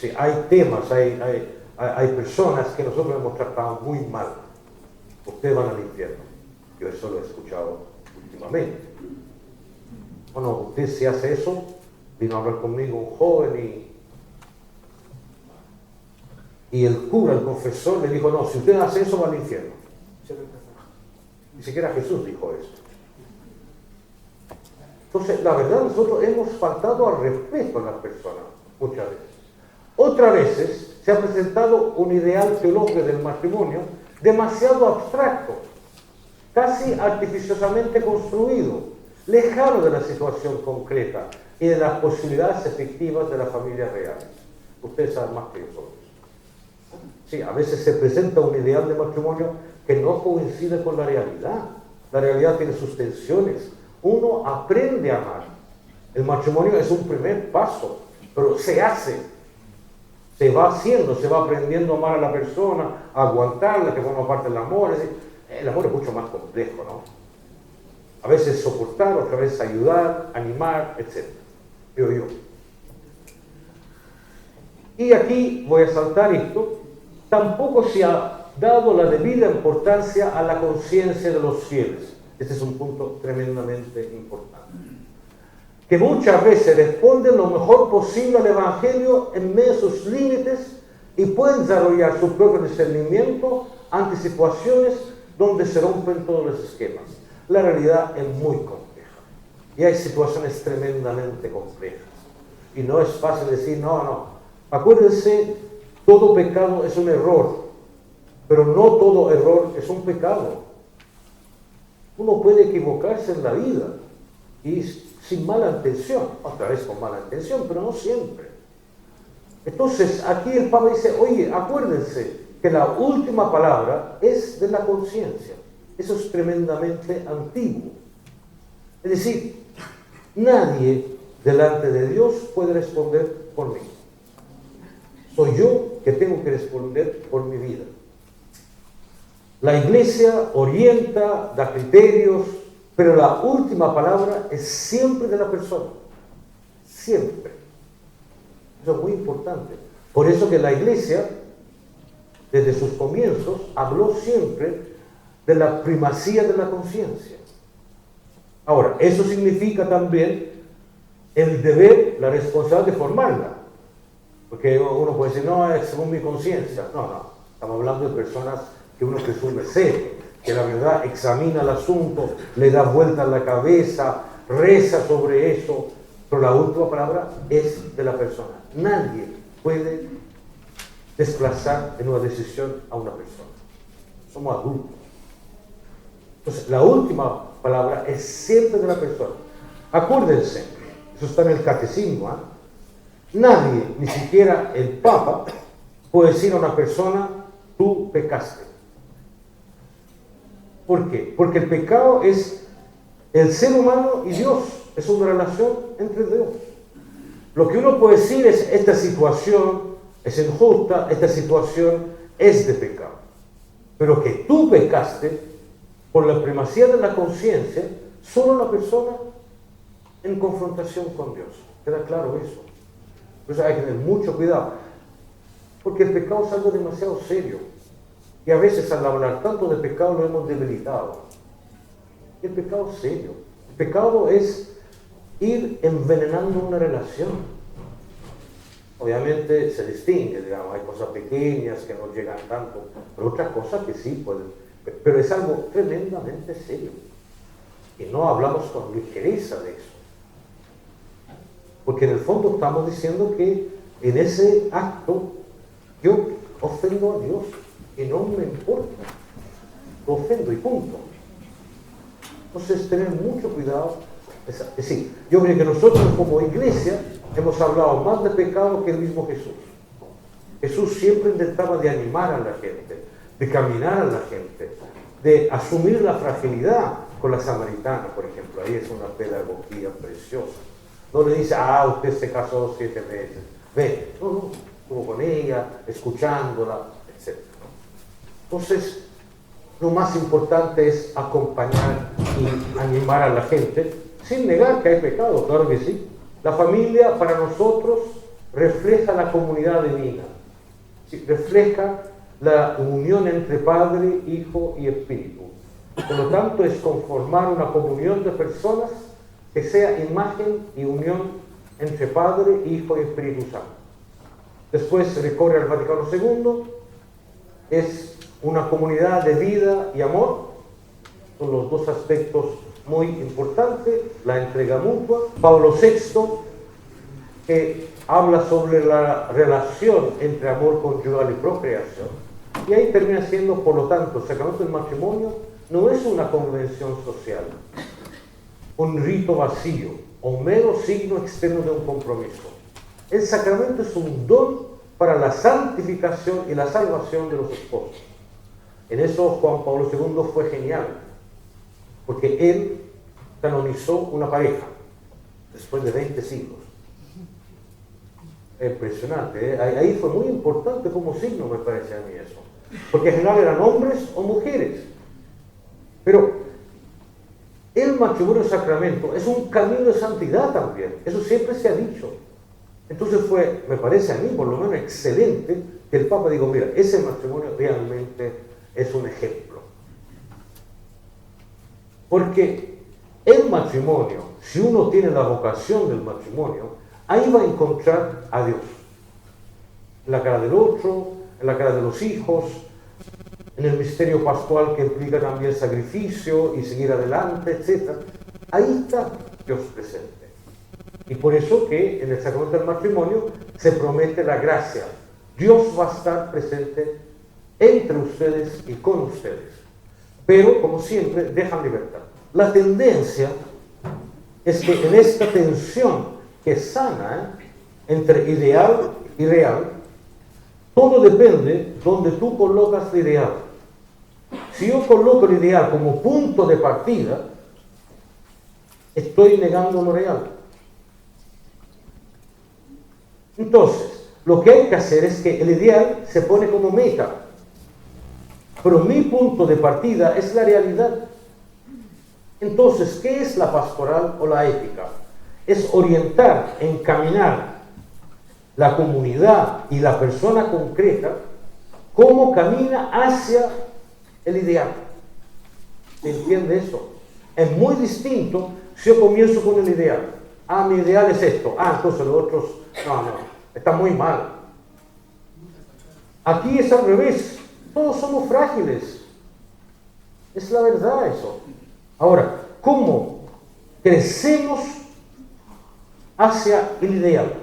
Sí, hay temas, hay personas que nosotros hemos tratado muy mal. Ustedes van al infierno. Yo eso lo he escuchado últimamente. Bueno, usted si hace eso, vino a hablar conmigo un joven y el cura, el confesor, le dijo, no, si usted hace eso va al infierno. Ni siquiera Jesús dijo eso. Entonces, la verdad, nosotros hemos faltado al respeto a las personas, muchas veces. Otras veces se ha presentado un ideal teológico del matrimonio demasiado abstracto, casi artificiosamente construido, lejano de la situación concreta y de las posibilidades efectivas de las familias reales. Ustedes saben más que yo sobre eso. Sí, a veces se presenta un ideal de matrimonio que no coincide con la realidad. La realidad tiene sus tensiones. Uno aprende a amar. El matrimonio es un primer paso, pero se hace. Se va haciendo, se va aprendiendo a amar a la persona, a aguantarla, que forma parte del amor. Es decir, el amor es mucho más complejo, ¿no? A veces soportar, otras veces ayudar, animar, etc. Digo yo. Y aquí voy a saltar esto. Tampoco se ha dado la debida importancia a la conciencia de los fieles. Este es un punto tremendamente importante. Que muchas veces responden lo mejor posible al Evangelio en medio de sus límites y pueden desarrollar su propio discernimiento ante situaciones donde se rompen todos los esquemas. La realidad es muy compleja y hay situaciones tremendamente complejas. Y no es fácil decir, no. Acuérdense, todo pecado es un error, pero no todo error es un pecado. Uno puede equivocarse en la vida y sin mala intención, otra vez con mala intención, pero no siempre. Entonces, aquí el Papa dice, oye, acuérdense que la última palabra es de la conciencia. Eso es tremendamente antiguo. Es decir, nadie delante de Dios puede responder por mí. Soy yo que tengo que responder por mi vida. La Iglesia orienta, da criterios, pero la última palabra es siempre de la persona. Siempre. Eso es muy importante. Por eso que la Iglesia, desde sus comienzos, habló siempre de la primacía de la conciencia. Ahora, eso significa también el deber, la responsabilidad de formarla. Porque uno puede decir, no, es según mi conciencia. No. Estamos hablando de personas que uno presume ser, que la verdad examina el asunto, le da vuelta a la cabeza, reza sobre eso, pero la última palabra es de la persona. Nadie puede desplazar en una decisión a una persona. Somos adultos. Entonces, la última palabra es siempre de la persona. Acuérdense, eso está en el catecismo, nadie, ni siquiera el Papa, puede decir a una persona, tú pecaste. ¿Por qué? Porque el pecado es el ser humano y Dios. Es una relación entre Dios. Lo que uno puede decir es, esta situación es injusta, esta situación es de pecado. Pero que tú pecaste por la primacía de la conciencia, solo la persona en confrontación con Dios. ¿Queda claro eso? Por eso hay que tener mucho cuidado, porque el pecado es algo demasiado serio. Y a veces al hablar tanto de pecado lo hemos debilitado. El pecado es serio. El pecado es ir envenenando una relación. Obviamente se distingue, digamos, hay cosas pequeñas que no llegan tanto, pero otras cosas que sí pueden. Pero es algo tremendamente serio. Y no hablamos con ligereza de eso. Porque en el fondo estamos diciendo que en ese acto yo ofendo a Dios y no me importa. Lo ofendo y punto. Entonces, tener mucho cuidado. Es decir, yo creo que nosotros como iglesia hemos hablado más de pecado que el mismo Jesús. Jesús siempre intentaba de animar a la gente, de caminar a la gente, de asumir la fragilidad con la samaritana, por ejemplo. Ahí es una pedagogía preciosa. No le dice, usted se casó 7 veces. Ve, no, estuvo con ella, escuchándola, etc. Entonces, lo más importante es acompañar y animar a la gente, sin negar que hay pecado, claro que sí. La familia para nosotros refleja la comunidad divina, refleja la unión entre Padre, Hijo y Espíritu. Por lo tanto, es conformar una comunión de personas que sea imagen y unión entre Padre, Hijo y Espíritu Santo. Después recorre al Vaticano II, es una comunidad de vida y amor, son los dos aspectos muy importantes, la entrega mutua. Pablo VI, que habla sobre la relación entre amor conyugal y procreación. Y ahí termina siendo, por lo tanto, el sacramento del matrimonio no es una convención social, un rito vacío o un mero signo externo de un compromiso. El sacramento es un don para la santificación y la salvación de los esposos. En eso Juan Pablo II fue genial, porque él canonizó una pareja después de 20 siglos. Impresionante, ¿eh? Ahí fue muy importante como signo, me parece a mí eso, porque en general eran hombres o mujeres. Pero el matrimonio sacramento es un camino de santidad también, eso siempre se ha dicho. Entonces fue, me parece a mí por lo menos excelente, que el Papa dijo, mira, ese matrimonio realmente es un ejemplo. Porque el matrimonio, si uno tiene la vocación del matrimonio, ahí va a encontrar a Dios. En la cara del otro, en la cara de los hijos, en el misterio pascual que implica también sacrificio y seguir adelante, etc. Ahí está Dios presente. Y por eso que en el sacramento del matrimonio se promete la gracia. Dios va a estar presente entre ustedes y con ustedes. Pero, como siempre, dejan libertad. La tendencia es que en esta tensión que es sana, entre ideal y real, todo depende donde tú colocas el ideal. Si yo coloco el ideal como punto de partida, estoy negando lo real. Entonces, lo que hay que hacer es que el ideal se pone como meta, pero mi punto de partida es la realidad. Entonces, ¿qué es la pastoral o la ética? Es orientar, encaminar la comunidad y la persona concreta cómo camina hacia el ideal. ¿Se entiende eso? Es muy distinto si yo comienzo con el ideal. Mi ideal es esto. Entonces los otros, no, está muy mal. Aquí es al revés. Todos somos frágiles. Es la verdad eso. Ahora, ¿cómo crecemos hacia el ideal?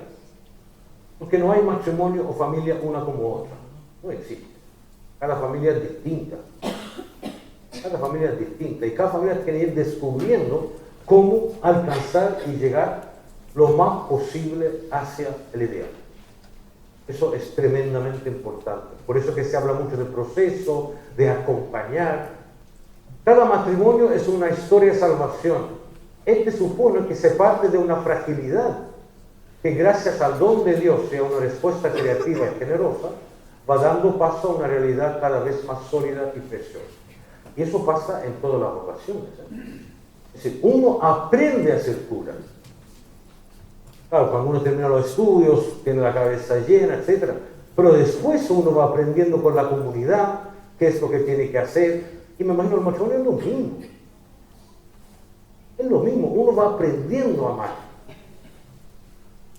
Porque no hay matrimonio o familia una como otra. No existe. Cada familia es distinta. Cada familia es distinta. Y cada familia tiene que ir descubriendo cómo alcanzar y llegar lo más posible hacia el ideal. Eso es tremendamente importante. Por eso que se habla mucho del proceso, de acompañar. Cada matrimonio es una historia de salvación. Este supone que se parte de una fragilidad. que gracias al don de Dios y a una respuesta creativa y generosa, va dando paso a una realidad cada vez más sólida y preciosa. Y eso pasa en todas las vocaciones. Es decir, uno aprende a ser cura. Claro, cuando uno termina los estudios, tiene la cabeza llena, etc. Pero después uno va aprendiendo con la comunidad qué es lo que tiene que hacer. Y me imagino el matrimonio es lo mismo. Es lo mismo, uno va aprendiendo a amar.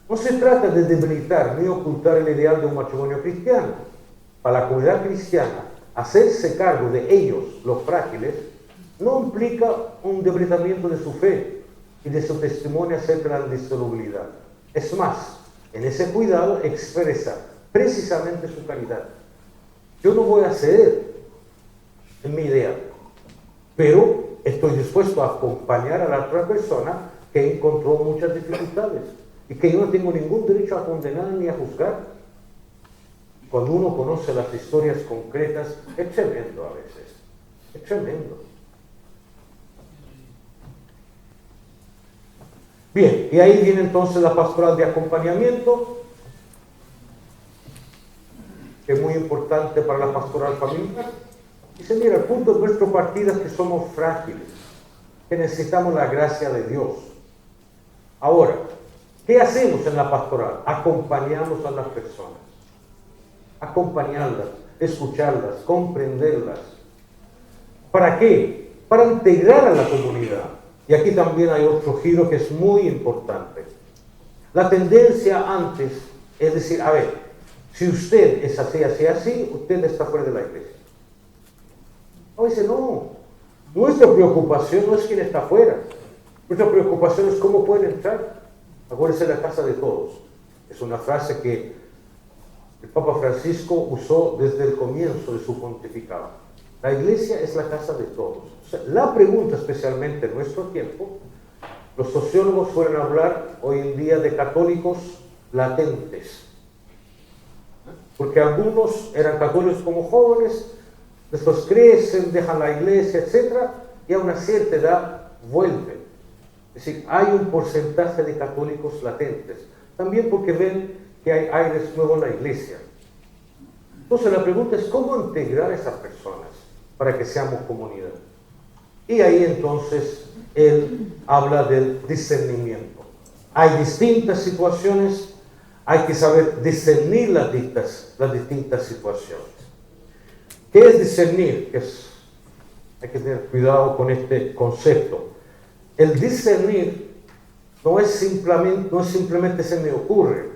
No se trata de debilitar ni ocultar el ideal de un matrimonio cristiano. Para la comunidad cristiana, hacerse cargo de ellos, los frágiles, no implica un debilitamiento de su fe y de su testimonio acerca de la indisolubilidad. Es más, en ese cuidado expresa precisamente su caridad. Yo no voy a ceder en mi idea, pero estoy dispuesto a acompañar a la otra persona que encontró muchas dificultades y que yo no tengo ningún derecho a condenar ni a juzgar. Cuando uno conoce las historias concretas, es tremendo a veces, es tremendo. Bien, y ahí viene entonces la pastoral de acompañamiento, que es muy importante para la pastoral familiar. Dice, mira, el punto de nuestro partido es que somos frágiles, que necesitamos la gracia de Dios. Ahora, ¿qué hacemos en la pastoral? Acompañamos a las personas. Acompañarlas, escucharlas, comprenderlas. ¿Para qué? Para integrar a la comunidad. Y aquí también hay otro giro que es muy importante. La tendencia antes es decir, a ver, si usted es así, así, así, usted está fuera de la iglesia. A veces no. Nuestra preocupación no es quién está fuera. Nuestra preocupación es cómo pueden entrar. Acuérdense de la casa de todos. Es una frase que el Papa Francisco usó desde el comienzo de su pontificado. La iglesia es la casa de todos. O sea, la pregunta, especialmente en nuestro tiempo, los sociólogos suelen hablar hoy en día de católicos latentes. Porque algunos eran católicos como jóvenes, después crecen, dejan la iglesia, etc. Y a una cierta edad vuelven. Es decir, hay un porcentaje de católicos latentes. También porque ven que hay aires nuevos en la iglesia. Entonces la pregunta es cómo integrar a esas personas para que seamos comunidad. Y ahí entonces él habla del discernimiento. Hay distintas situaciones, hay que saber discernir las distintas situaciones. ¿Qué es discernir? Hay que tener cuidado con este concepto. El discernir no es simplemente se me ocurre,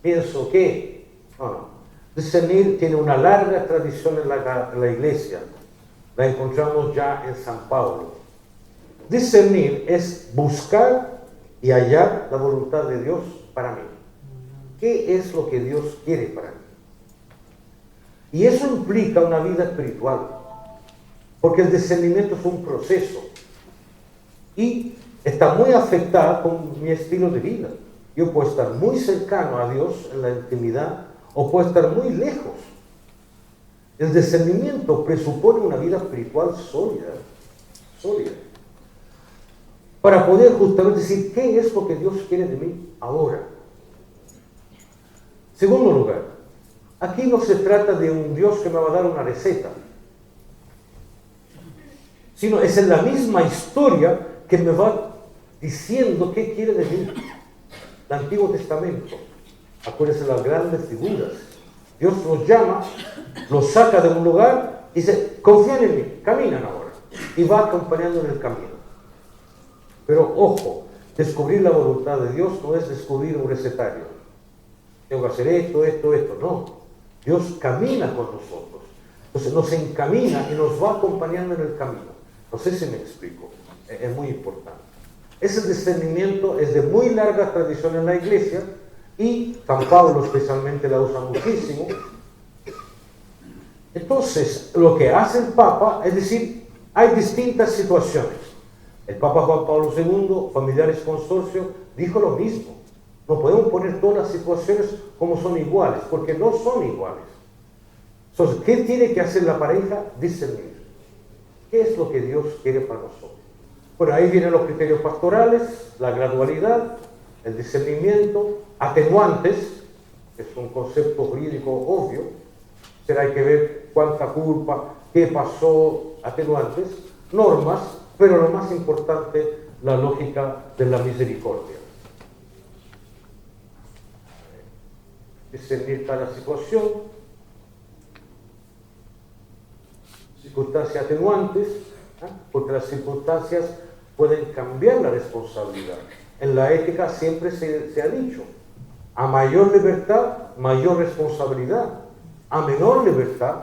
pienso que, no. Discernir tiene una larga tradición en la iglesia. La encontramos ya en San Pablo. Discernir es buscar y hallar la voluntad de Dios para mí. ¿Qué es lo que Dios quiere para mí? Y eso implica una vida espiritual, porque el discernimiento es un proceso y está muy afectado con mi estilo de vida. Yo puedo estar muy cercano a Dios en la intimidad o puedo estar muy lejos. El discernimiento presupone una vida espiritual sólida, para poder justamente decir qué es lo que Dios quiere de mí ahora. Segundo lugar, aquí no se trata de un Dios que me va a dar una receta, sino es en la misma historia que me va diciendo qué quiere de mí. El Antiguo Testamento, acuérdense las grandes figuras. Dios los llama, los saca de un lugar y dice, confían en mí, caminan ahora. Y va acompañando en el camino. Pero ojo, descubrir la voluntad de Dios no es descubrir un recetario. Tengo que hacer esto, no. Dios camina con nosotros. Entonces nos encamina y nos va acompañando en el camino. No sé si me explico, es muy importante. Ese discernimiento es de muy larga tradición en la iglesia y San Pablo especialmente la usa muchísimo. Entonces, lo que hace el Papa es decir, hay distintas situaciones. El Papa Juan Pablo II, Familiares Consorcio, dijo lo mismo. No podemos poner todas las situaciones como son iguales, porque no son iguales. Entonces, ¿qué tiene que hacer la pareja? Discernir. ¿Qué es lo que Dios quiere para nosotros? Bueno, ahí vienen los criterios pastorales, la gradualidad, el discernimiento, atenuantes, que es un concepto jurídico obvio, será hay que ver cuánta culpa, qué pasó, atenuantes, normas, pero lo más importante, la lógica de la misericordia. Discernir cada situación, circunstancias atenuantes, porque las circunstancias pueden cambiar la responsabilidad. En la ética siempre se ha dicho, a mayor libertad, mayor responsabilidad. A menor libertad,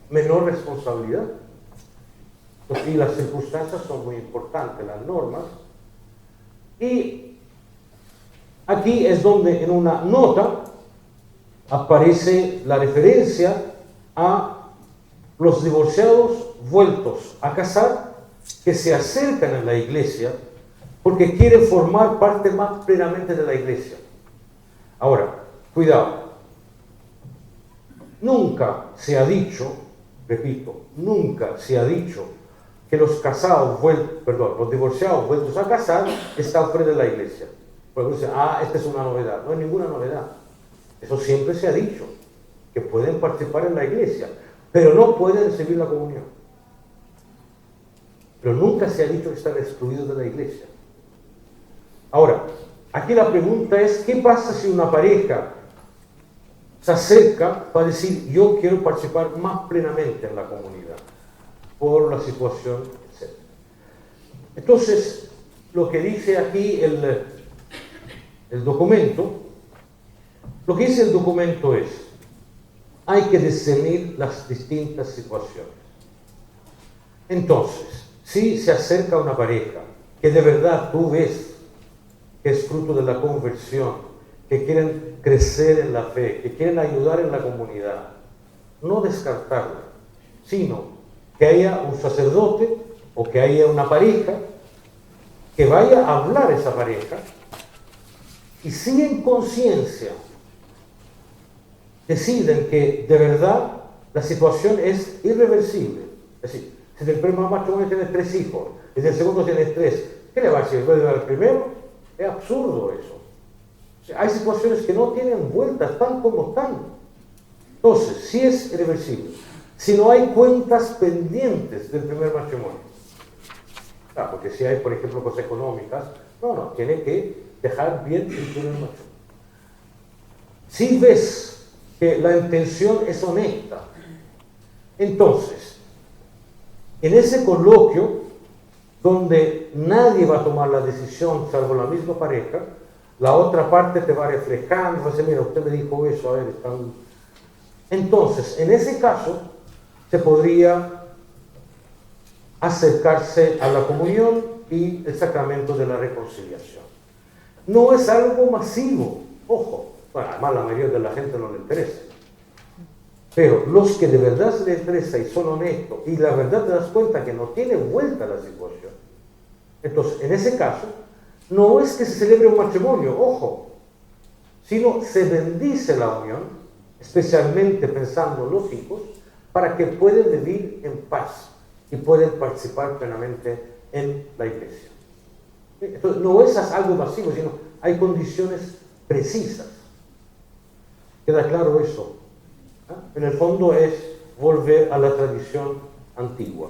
menor responsabilidad. Y las circunstancias son muy importantes, las normas. Y aquí es donde en una nota aparece la referencia a los divorciados vueltos a casar que se acercan a la iglesia porque quieren formar parte más plenamente de la iglesia. Ahora, cuidado. Nunca se ha dicho, repito, nunca se ha dicho que los los divorciados vueltos a casar están fuera de la iglesia. Porque dicen, esta es una novedad. No hay ninguna novedad. Eso siempre se ha dicho, que pueden participar en la iglesia, pero no pueden recibir la comunión. Pero nunca se ha dicho que están excluidos de la iglesia. Ahora, aquí la pregunta es, ¿qué pasa si una pareja se acerca para decir, yo quiero participar más plenamente en la comunidad, por la situación, etc.? Entonces, lo que dice aquí el documento, lo que dice el documento es, hay que discernir las distintas situaciones. Entonces, si se acerca una pareja que de verdad tú ves que es fruto de la conversión, que quieren crecer en la fe, que quieren ayudar en la comunidad, no descartarla, sino que haya un sacerdote o que haya una pareja que vaya a hablar a esa pareja y si en conciencia deciden que de verdad la situación es irreversible, es decir, si del primer matrimonio tienes 3 hijos y del segundo tienes 3, ¿qué le va a decir? ¿Puede dar el primero? Es absurdo eso. O sea, hay situaciones que no tienen vuelta, están como están. Entonces, si es irreversible, si no hay cuentas pendientes del primer matrimonio, porque si hay, por ejemplo, cosas económicas, no, tiene que dejar bien el primer matrimonio. Si ves que la intención es honesta, entonces, en ese coloquio, donde nadie va a tomar la decisión salvo la misma pareja, la otra parte te va reflejando, va a decir, mira, usted me dijo eso, a ver, están... Entonces, en ese caso, se podría acercarse a la comunión y el sacramento de la reconciliación. No es algo masivo, ojo, bueno, además la mayoría de la gente no le interesa. Pero los que de verdad se les interesa y son honestos, y la verdad te das cuenta que no tiene vuelta la situación, entonces, en ese caso, no es que se celebre un matrimonio, ojo, sino se bendice la unión, especialmente pensando en los hijos, para que puedan vivir en paz y puedan participar plenamente en la iglesia. Entonces, no es algo masivo, sino hay condiciones precisas. ¿Queda claro eso? En el fondo es volver a la tradición antigua.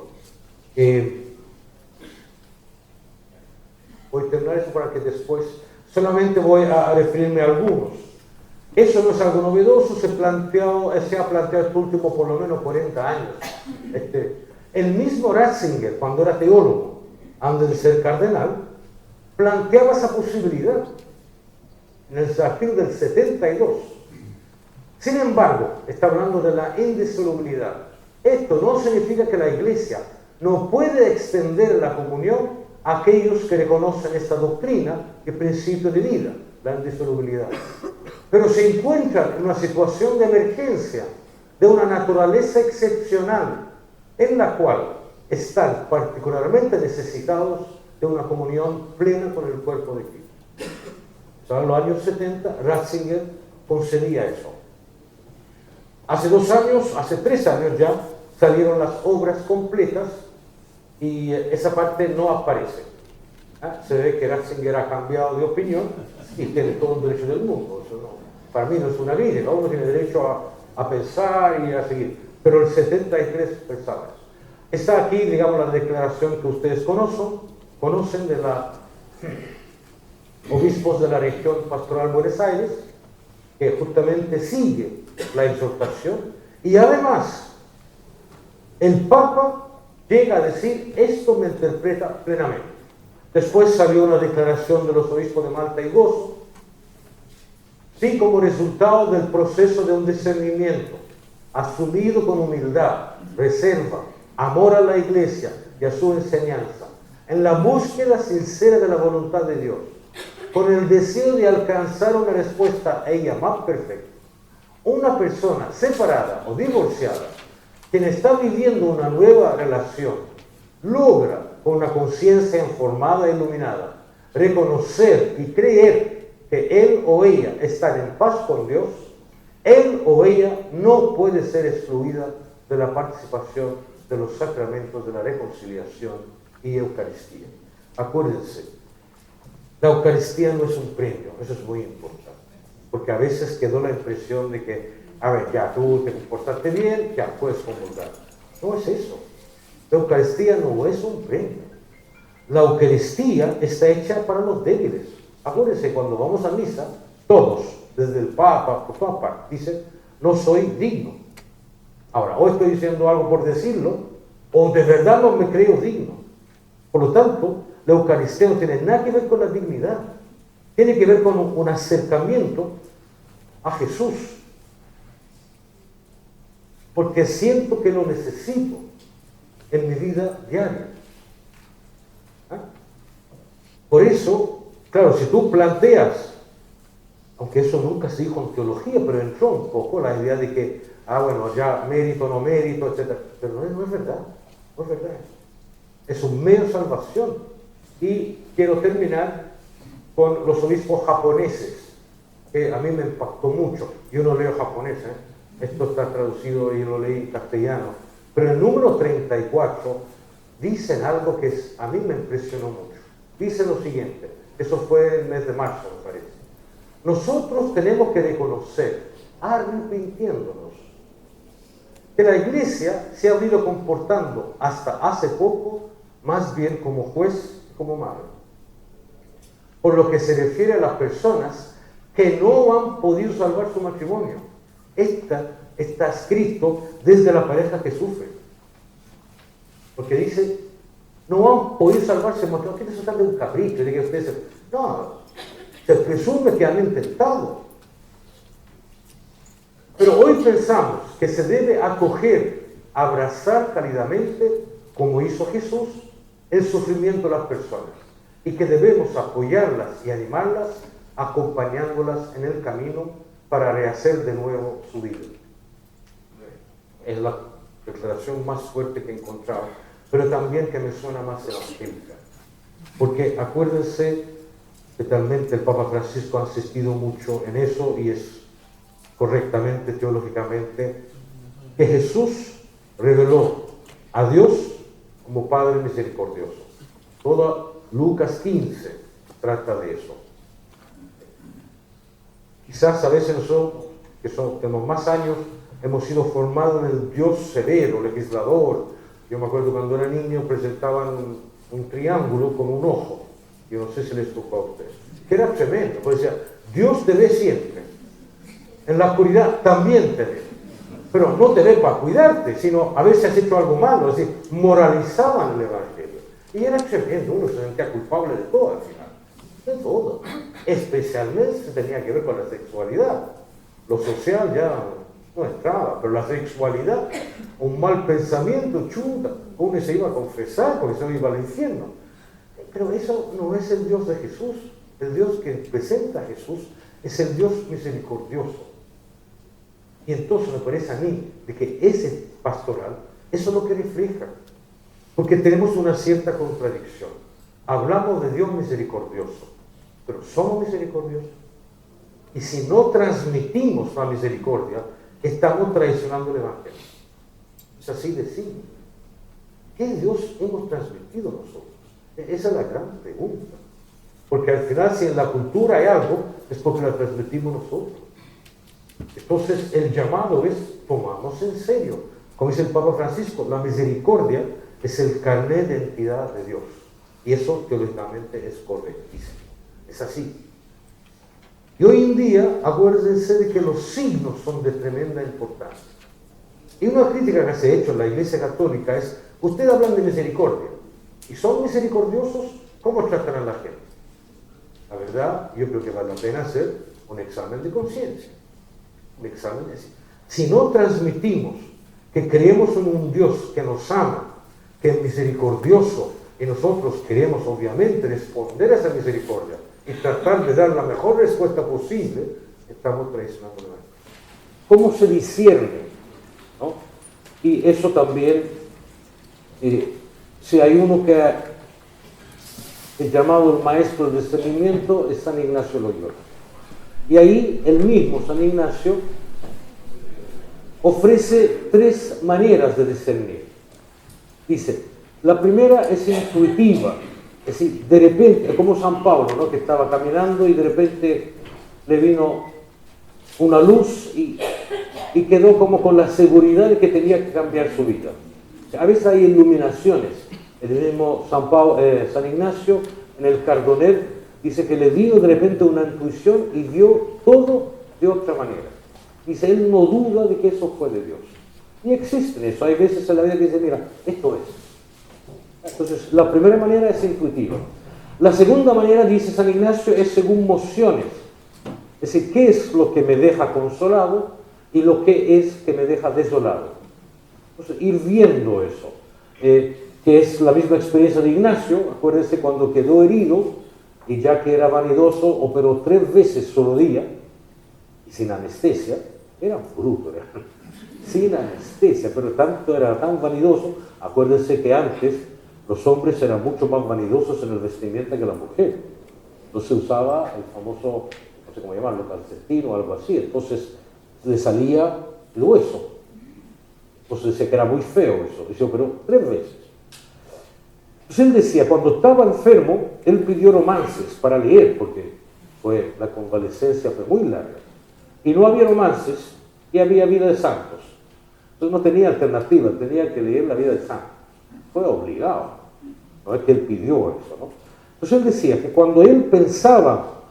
Voy a terminar eso para que después solamente voy a referirme a algunos. Eso no es algo novedoso, se ha planteado estos últimos por lo menos 40 años. El mismo Ratzinger, cuando era teólogo, antes de ser cardenal, planteaba esa posibilidad en el artículo del 72. Sin embargo, está hablando de la indisolubilidad. Esto no significa que la Iglesia no puede extender la comunión a aquellos que reconocen esta doctrina y principio de vida, la indisolubilidad. Pero se encuentran en una situación de emergencia, de una naturaleza excepcional, en la cual están particularmente necesitados de una comunión plena con el cuerpo de Cristo. O sea, en los años 70, Ratzinger concedía eso. Hace 3 años ya, salieron las obras completas y esa parte no aparece. Se ve que Ratzinger ha cambiado de opinión y tiene todo el derecho del mundo. Eso no, para mí no es una crítica, uno tiene derecho a pensar y a seguir, pero el 73 pensaba eso. Está aquí, digamos, la declaración que ustedes conocen de los obispos de la región pastoral Buenos Aires, que justamente sigue la exhortación, y además el Papa llega a decir: esto me interpreta plenamente. Después salió una declaración de los obispos de Malta y Gozo, sí, como resultado del proceso de un discernimiento asumido con humildad, reserva, amor a la Iglesia y a su enseñanza, en la búsqueda sincera de la voluntad de Dios, con el deseo de alcanzar una respuesta a ella más perfecta. Una persona separada o divorciada, quien está viviendo una nueva relación, logra, con una conciencia informada e iluminada, reconocer y creer que él o ella están en paz con Dios. Él o ella no puede ser excluida de la participación de los sacramentos de la reconciliación y Eucaristía. Acuérdense, la Eucaristía no es un premio, eso es muy importante, porque a veces quedó la impresión de que, a ver, ya tú te comportaste bien, ya puedes comulgar. No es eso. La Eucaristía no es un premio. La Eucaristía está hecha para los débiles. Acuérdense, cuando vamos a misa, todos, desde el Papa, por todas partes, dicen: no soy digno. Ahora, o estoy diciendo algo por decirlo, o de verdad no me creo digno. Por lo tanto, la Eucaristía no tiene nada que ver con la dignidad. Tiene que ver con un acercamiento a Jesús. Porque siento que lo necesito en mi vida diaria. Por eso, claro, si tú planteas, aunque eso nunca se dijo en teología, pero entró un poco la idea de que, bueno, ya mérito, no mérito, etc. Pero no es verdad, no es verdad. Es un medio de salvación. Y quiero terminar con los obispos japoneses, que a mí me impactó mucho. Yo no leo japonés, esto está traducido y lo leí en castellano. Pero el número 34 dicen algo que a mí me impresionó mucho. Dice lo siguiente, eso fue el mes de marzo, me parece. Nosotros tenemos que reconocer, arrepintiéndonos, que la Iglesia se ha venido comportando hasta hace poco más bien como juez que como madre. Por lo que se refiere a las personas que no han podido salvar su matrimonio. Está escrito desde la pareja que sufre. Porque dice: no han podido salvarse el matrimonio. Tiene que tratar de un capricho, de que ustedes... No, se presume que han intentado. Pero hoy pensamos que se debe acoger, abrazar cálidamente, como hizo Jesús, el sufrimiento de las personas, y que debemos apoyarlas y animarlas, acompañándolas en el camino para rehacer de nuevo su vida. Es la declaración más fuerte que he encontrado, pero también que me suena más evangélica. Porque acuérdense que realmente el Papa Francisco ha insistido mucho en eso, y es correctamente, teológicamente, que Jesús reveló a Dios como Padre misericordioso. Todo Lucas 15 trata de eso. Quizás a veces nosotros, que tenemos más años, hemos sido formados en el Dios severo, legislador. Yo me acuerdo cuando era niño presentaban un triángulo con un ojo. Yo no sé si les tocó a ustedes. Que era tremendo, porque decía: Dios te ve siempre. En la oscuridad también te ve. Pero no te ve para cuidarte, sino a ver si has hecho algo malo. Es decir, moralizaban el Evangelio. Y era tremendo, uno se sentía culpable de todo al final. De todo. Especialmente se tenía que ver con la sexualidad. Lo social ya no entraba, pero la sexualidad, un mal pensamiento, chuta, uno se iba a confesar porque se iba al infierno. Pero eso no es el Dios de Jesús. El Dios que presenta a Jesús es el Dios misericordioso. Y entonces me parece a mí de que ese pastoral, eso es lo que refleja. Porque tenemos una cierta contradicción. Hablamos de Dios misericordioso, pero ¿somos misericordiosos? Y si no transmitimos la misericordia, estamos traicionando el Evangelio. Es así de simple. ¿Qué Dios hemos transmitido nosotros? Esa es la gran pregunta. Porque al final, si en la cultura hay algo, es porque la transmitimos nosotros. Entonces, el llamado es tomarnos en serio. Como dice el Papa Francisco, la misericordia es el carnet de identidad de Dios. Y eso teológicamente es correctísimo. Es así. Y hoy en día, acuérdense de que los signos son de tremenda importancia. Y una crítica que se ha hecho en la Iglesia Católica es, ustedes hablan de misericordia, y son misericordiosos, ¿cómo tratan a la gente? La verdad, yo creo que vale la pena hacer un examen de conciencia. Un examen de... Si no transmitimos que creemos en un Dios que nos ama, que es misericordioso, y nosotros queremos obviamente responder a esa misericordia y tratar de dar la mejor respuesta posible, estamos traicionando la verdad. ¿Cómo se discierne? ¿No? Y eso también, si hay uno que es llamado el maestro del discernimiento, es San Ignacio Loyola. Y ahí el mismo San Ignacio ofrece 3 maneras de discernir. Dice, la primera es intuitiva, es decir, de repente, como San Pablo, ¿no?, que estaba caminando y de repente le vino una luz y quedó como con la seguridad de que tenía que cambiar su vida. A veces hay iluminaciones. El mismo San Ignacio, en el Cardoner, dice que le dio de repente una intuición y vio todo de otra manera. Dice, él no duda de que eso fue de Dios. Y existen eso. Hay veces en la vida que dice, mira, esto es. Entonces, la primera manera es intuitiva. La segunda manera, dice San Ignacio, es según mociones. Es decir, ¿qué es lo que me deja consolado y lo que es que me deja desolado? Entonces, ir viendo eso, que es la misma experiencia de Ignacio. Acuérdense cuando quedó herido y ya que era vanidoso, operó 3 veces solo día y sin anestesia. Era bruto, sin anestesia, pero tanto era tan vanidoso. Acuérdense que antes los hombres eran mucho más vanidosos en el vestimenta que la mujer. Entonces usaba el famoso, no sé cómo llamarlo, calcetín o algo así. Entonces le salía el hueso. Entonces decía que era muy feo eso. Dice, pero 3 veces. Entonces él decía, cuando estaba enfermo, él pidió romances para leer, porque la convalecencia fue muy larga. Y no había romances y había vida de santos. Entonces no tenía alternativa, tenía que leer la vida de santos. Fue obligado. No es que él pidió eso, ¿no? Entonces él decía que cuando él pensaba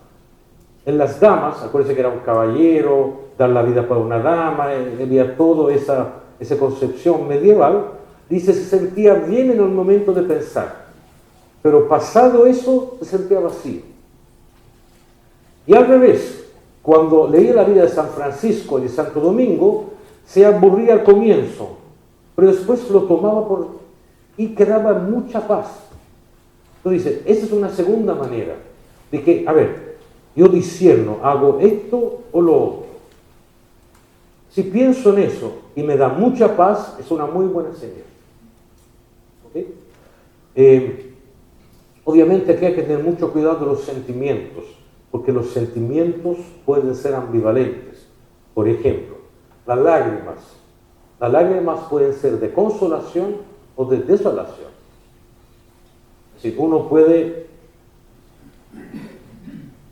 en las damas, acuérdense que era un caballero, dar la vida para una dama, había toda esa concepción medieval, dice, se sentía bien en el momento de pensar, pero pasado eso, se sentía vacío. Y al revés, cuando leía la vida de San Francisco y de Santo Domingo, se aburría al comienzo, pero después lo tomaba y quedaba en mucha paz. Entonces dice, esa es una segunda manera de que, a ver, yo discierno, hago esto o lo otro. Si pienso en eso y me da mucha paz, es una muy buena señal. ¿Okay? Obviamente aquí hay que tener mucho cuidado de los sentimientos, porque los sentimientos pueden ser ambivalentes. Por ejemplo, las lágrimas. Las lágrimas pueden ser de consolación o de desolación. Es decir, uno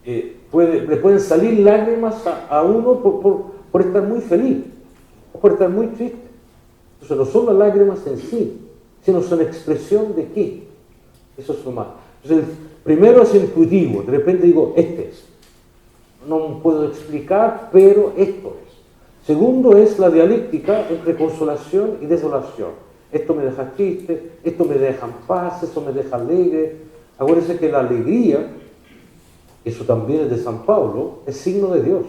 le pueden salir lágrimas a uno por estar muy feliz o por estar muy triste. Entonces no son las lágrimas en sí, sino son expresión de qué. Eso es lo más. Entonces, primero es intuitivo, de repente digo, este es. No puedo explicar, pero esto es. Segundo es la dialéctica entre consolación y desolación. Esto me deja triste, esto me deja en paz, esto me deja alegre. Acuérdense que la alegría, eso también es de San Pablo, es signo de Dios.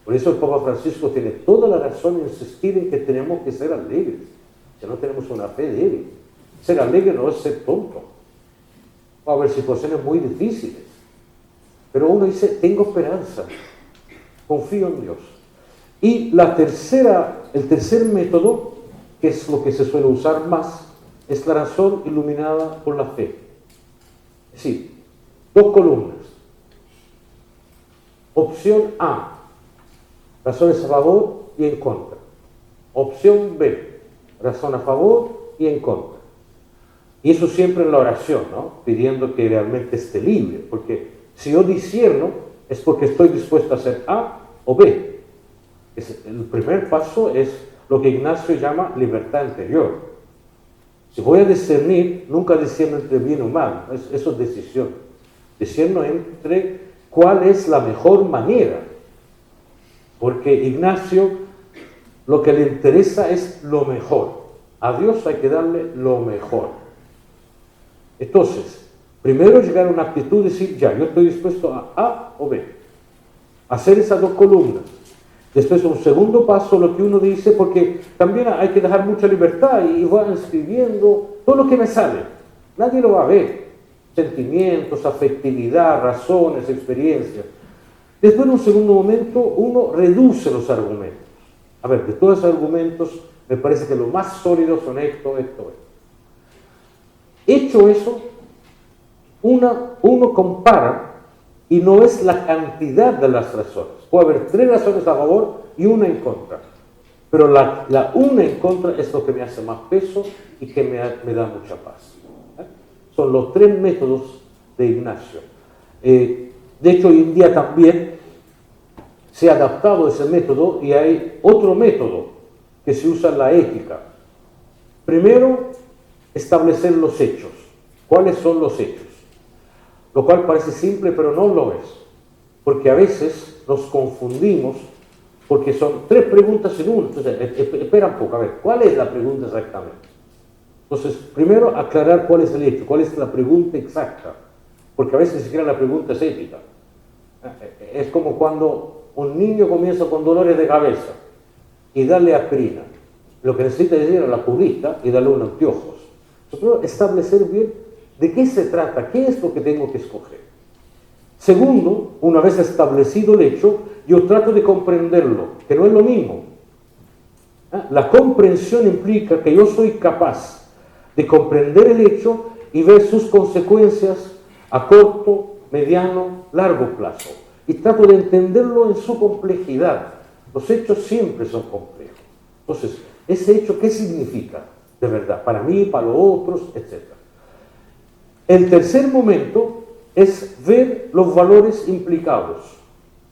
Por eso el Papa Francisco tiene toda la razón en insistir en que tenemos que ser alegres, que no tenemos una fe débil. Ser alegre no es ser tonto. Va a haber situaciones muy difíciles, pero uno dice, tengo esperanza, confío en Dios. Y el tercer método, que es lo que se suele usar más, es la razón iluminada por la fe. Es decir, 2 columnas. Opción A, razones a favor y en contra. Opción B, razón a favor y en contra. Y eso siempre en la oración, ¿no? Pidiendo que realmente esté libre, porque si yo discierno es porque estoy dispuesto a hacer A o B. El primer paso es lo que Ignacio llama libertad interior. Si voy a discernir, nunca discierno entre bien o mal, eso es decisión. Discierno entre cuál es la mejor manera, porque Ignacio lo que le interesa es lo mejor. A Dios hay que darle lo mejor. Entonces, primero llegar a una actitud de decir, ya, yo estoy dispuesto a o B. Hacer esas dos columnas. Después, un segundo paso, lo que uno dice, porque también hay que dejar mucha libertad y voy escribiendo todo lo que me sale. Nadie lo va a ver. Sentimientos, afectividad, razones, experiencias. Después, en un segundo momento, uno reduce los argumentos. A ver, de todos esos argumentos, me parece que lo más sólido son esto. Hecho eso, uno compara y no es la cantidad de las razones. Puede haber 3 razones a favor y una en contra. Pero la una en contra es lo que me hace más peso y que me da mucha paz. Son los 3 métodos de Ignacio. De hecho, hoy en día también se ha adaptado ese método y hay otro método que se usa en la ética. Primero, establecer los hechos. ¿Cuáles son los hechos? Lo cual parece simple, pero no lo es. Porque a veces nos confundimos porque son 3 preguntas en una. Entonces, espera un poco, a ver, ¿cuál es la pregunta exactamente? Entonces, primero aclarar cuál es el hecho, cuál es la pregunta exacta. Porque a veces ni siquiera la pregunta es ética. Es como cuando un niño comienza con dolores de cabeza y darle aspirina. Lo que necesita es ir a la oculista y darle unos anteojos. Entonces, establecer bien de qué se trata, qué es lo que tengo que escoger. Segundo, una vez establecido el hecho, yo trato de comprenderlo, que no es lo mismo. La comprensión implica que yo soy capaz de comprender el hecho y ver sus consecuencias a corto, mediano, largo plazo. Y trato de entenderlo en su complejidad. Los hechos siempre son complejos. Entonces, ese hecho, ¿qué significa? De verdad, para mí, para los otros, etc. El tercer momento es ver los valores implicados.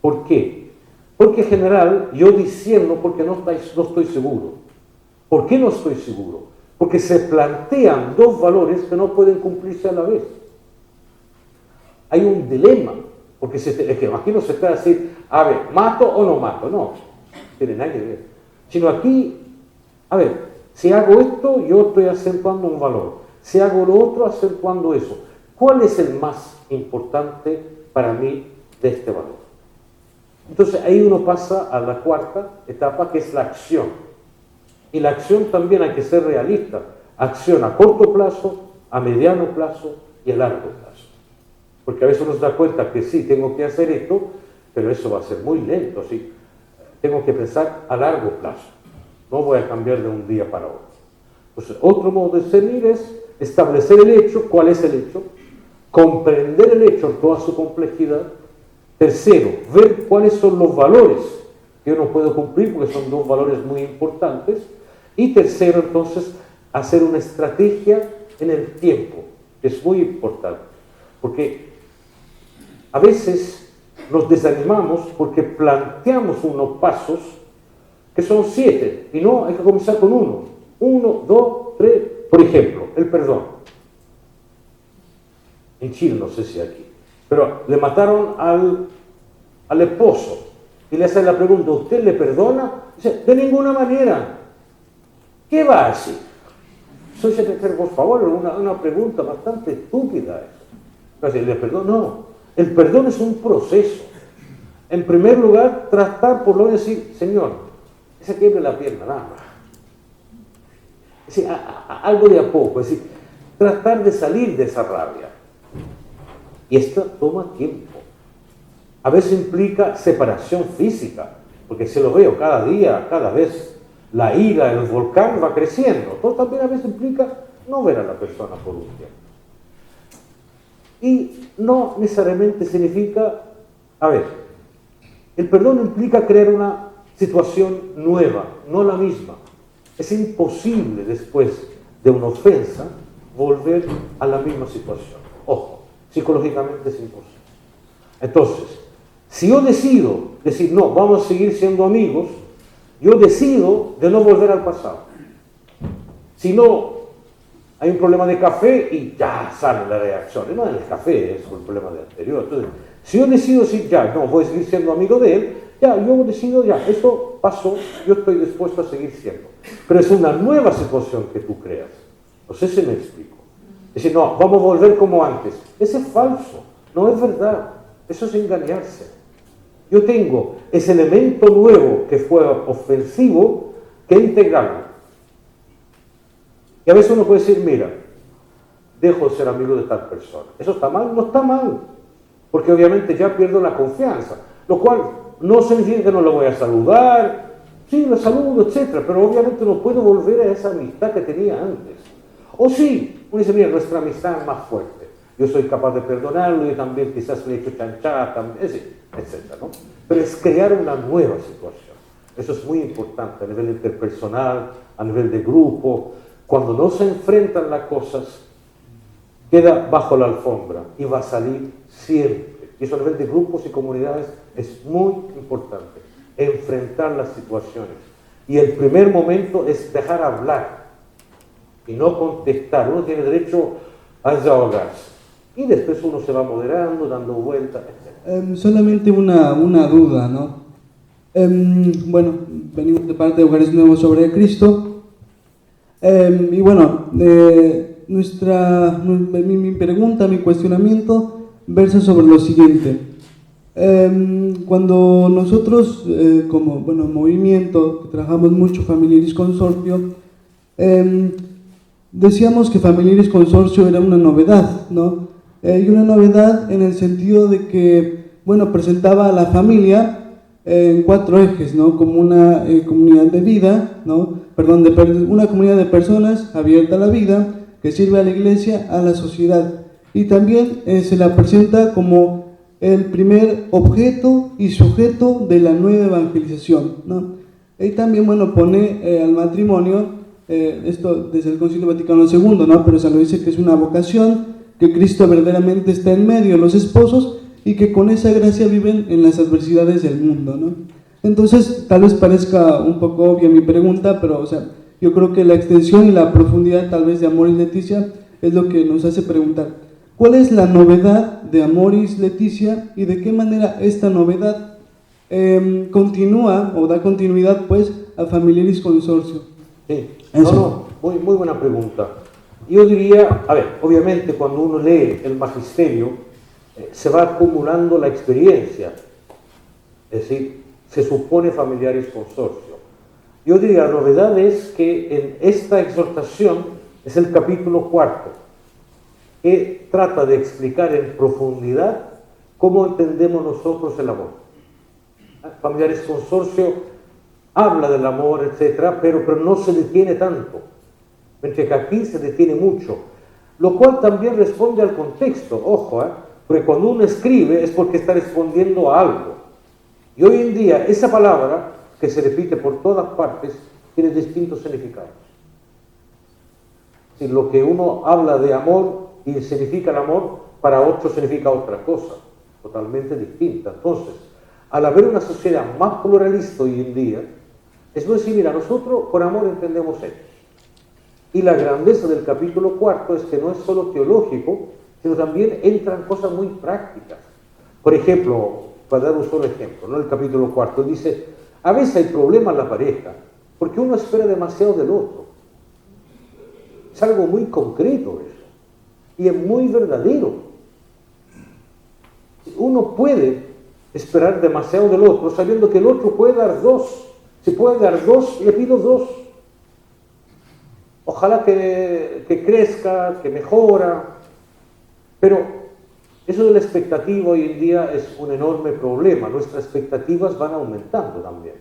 ¿Por qué? Porque en general yo discierno porque no estoy seguro. ¿Por qué no estoy seguro? Porque se plantean 2 valores que no pueden cumplirse a la vez. Hay un dilema, porque aquí no se trata de decir, a ver, ¿mato o no mato? No tiene nada que ver. Sino aquí, a ver, si hago esto, yo estoy acentuando un valor. Si hago lo otro, acentuando eso. ¿Cuál es el más importante para mí de este valor? Entonces ahí uno pasa a la cuarta etapa, que es la acción. Y la acción también hay que ser realista. Acción a corto plazo, a mediano plazo y a largo plazo. Porque a veces uno se da cuenta que sí, tengo que hacer esto, pero eso va a ser muy lento. ¿Sí? Tengo que pensar a largo plazo. No voy a cambiar de un día para otro. Entonces, otro modo de discernir es establecer el hecho. ¿Cuál es el hecho? Comprender el hecho en toda su complejidad. Tercero, ver cuáles son los valores que yo no puedo cumplir, porque son 2 valores muy importantes. Y tercero, entonces, hacer una estrategia en el tiempo, que es muy importante. Porque a veces nos desanimamos porque planteamos unos pasos que son 7, y no, hay que comenzar con 1. 1, 2, 3, por ejemplo, el perdón. En Chile, no sé si aquí, pero le mataron al esposo, y le hacen la pregunta, ¿usted le perdona? Dice, de ninguna manera. ¿Qué va a decir? Pero por favor, una pregunta bastante estúpida. ¿Le perdono? No, el perdón es un proceso. En primer lugar, tratar por lo menos decir, Señor, se quiebre la pierna, nada más. Es decir, algo de a poco, es decir, tratar de salir de esa rabia. Y esto toma tiempo. A veces implica separación física, porque se lo veo cada día, cada vez la ira, el volcán va creciendo. Pero también a veces implica no ver a la persona por un tiempo. Y no necesariamente significa, a ver, el perdón implica crear una situación nueva, no la misma. Es imposible después de una ofensa volver a la misma situación. Ojo, psicológicamente es imposible. Entonces, si yo decido decir, no, vamos a seguir siendo amigos, yo decido de no volver al pasado. Si no, hay un problema de café y ya sale la reacción. No, en el café es el problema de anterior. Entonces, si yo decido decir, ya, no, voy a seguir siendo amigo de él, ya, yo decido, ya, esto pasó, yo estoy dispuesto a seguir siendo. Pero es una nueva situación que tú creas. No sé si me explico. Es decir, no, vamos a volver como antes. Ese es falso, no es verdad. Eso es engañarse. Yo tengo ese elemento nuevo que fue ofensivo que integrarlo. Y a veces uno puede decir, mira, dejo de ser amigo de tal persona. ¿Eso está mal? No está mal. Porque obviamente ya pierdo la confianza. Lo cual no significa que no lo voy a saludar. Sí, lo saludo, etc. Pero obviamente no puedo volver a esa amistad que tenía antes. O sí, uno dice, mira, nuestra amistad es más fuerte. Yo soy capaz de perdonarlo, yo también quizás le he hecho chanchada, etc. ¿no? Pero es crear una nueva situación. Eso es muy importante a nivel interpersonal, a nivel de grupo. Cuando no se enfrentan las cosas, queda bajo la alfombra y va a salir siempre. Y eso a nivel de grupos y comunidades es muy importante. Enfrentar las situaciones. Y el primer momento es dejar hablar y no contestar. Uno tiene derecho a desahogarse. Y después uno se va moderando, dando vueltas, etc. Solamente una duda, ¿no? Bueno, venimos de parte de Hogares Nuevos sobre Cristo. Y bueno, mi pregunta, mi cuestionamiento versa sobre lo siguiente. Cuando nosotros, como movimiento, que trabajamos mucho Familiaris Consorcio, decíamos que Familiaris Consorcio era una novedad, ¿no? Y una novedad en el sentido de que, presentaba a la familia en 4 ejes, ¿no? Como una comunidad de vida, ¿no? Una comunidad de personas abierta a la vida, que sirve a la iglesia, a la sociedad. Y también se la presenta como el primer objeto y sujeto de la nueva evangelización, ¿no? Y también, pone al matrimonio, esto desde el Concilio Vaticano II, ¿no? Pero se lo dice que es una vocación, que Cristo verdaderamente está en medio de los esposos y que con esa gracia viven en las adversidades del mundo, ¿no? Entonces, tal vez parezca un poco obvia mi pregunta, pero, yo creo que la extensión y la profundidad tal vez de Amoris Laetitia es lo que nos hace preguntar, ¿cuál es la novedad de Amoris Laetitia y de qué manera esta novedad continúa o da continuidad, pues, a Familiaris Consorcio? Sí, muy buena pregunta. Yo diría, obviamente cuando uno lee el magisterio, se va acumulando la experiencia, es decir, se supone Familiaris Consorcio. Yo diría, la novedad es que en esta exhortación es el capítulo 4, que trata de explicar en profundidad cómo entendemos nosotros el amor. Familiaris Consorcio habla del amor, etc., pero no se detiene tanto, mientras que aquí se detiene mucho, lo cual también responde al contexto, ojo, porque cuando uno escribe es porque está respondiendo a algo. Y hoy en día esa palabra, que se repite por todas partes, tiene distintos significados. Si lo que uno habla de amor y significa el amor, para otro significa otra cosa, totalmente distinta. Entonces, al haber una sociedad más pluralista hoy en día, es decir, mira, nosotros por amor entendemos esto. Y la grandeza del capítulo 4 es que no es solo teológico, sino también entran cosas muy prácticas. Por ejemplo, para dar un solo ejemplo, ¿no? El capítulo 4 dice, a veces hay problemas en la pareja, porque uno espera demasiado del otro. Es algo muy concreto eso, y es muy verdadero. Uno puede esperar demasiado del otro, sabiendo que el otro puede dar 2. Si puede dar 2, le pido 2. Ojalá que crezca, que mejora, pero eso de la expectativa hoy en día es un enorme problema. Nuestras expectativas van aumentando también.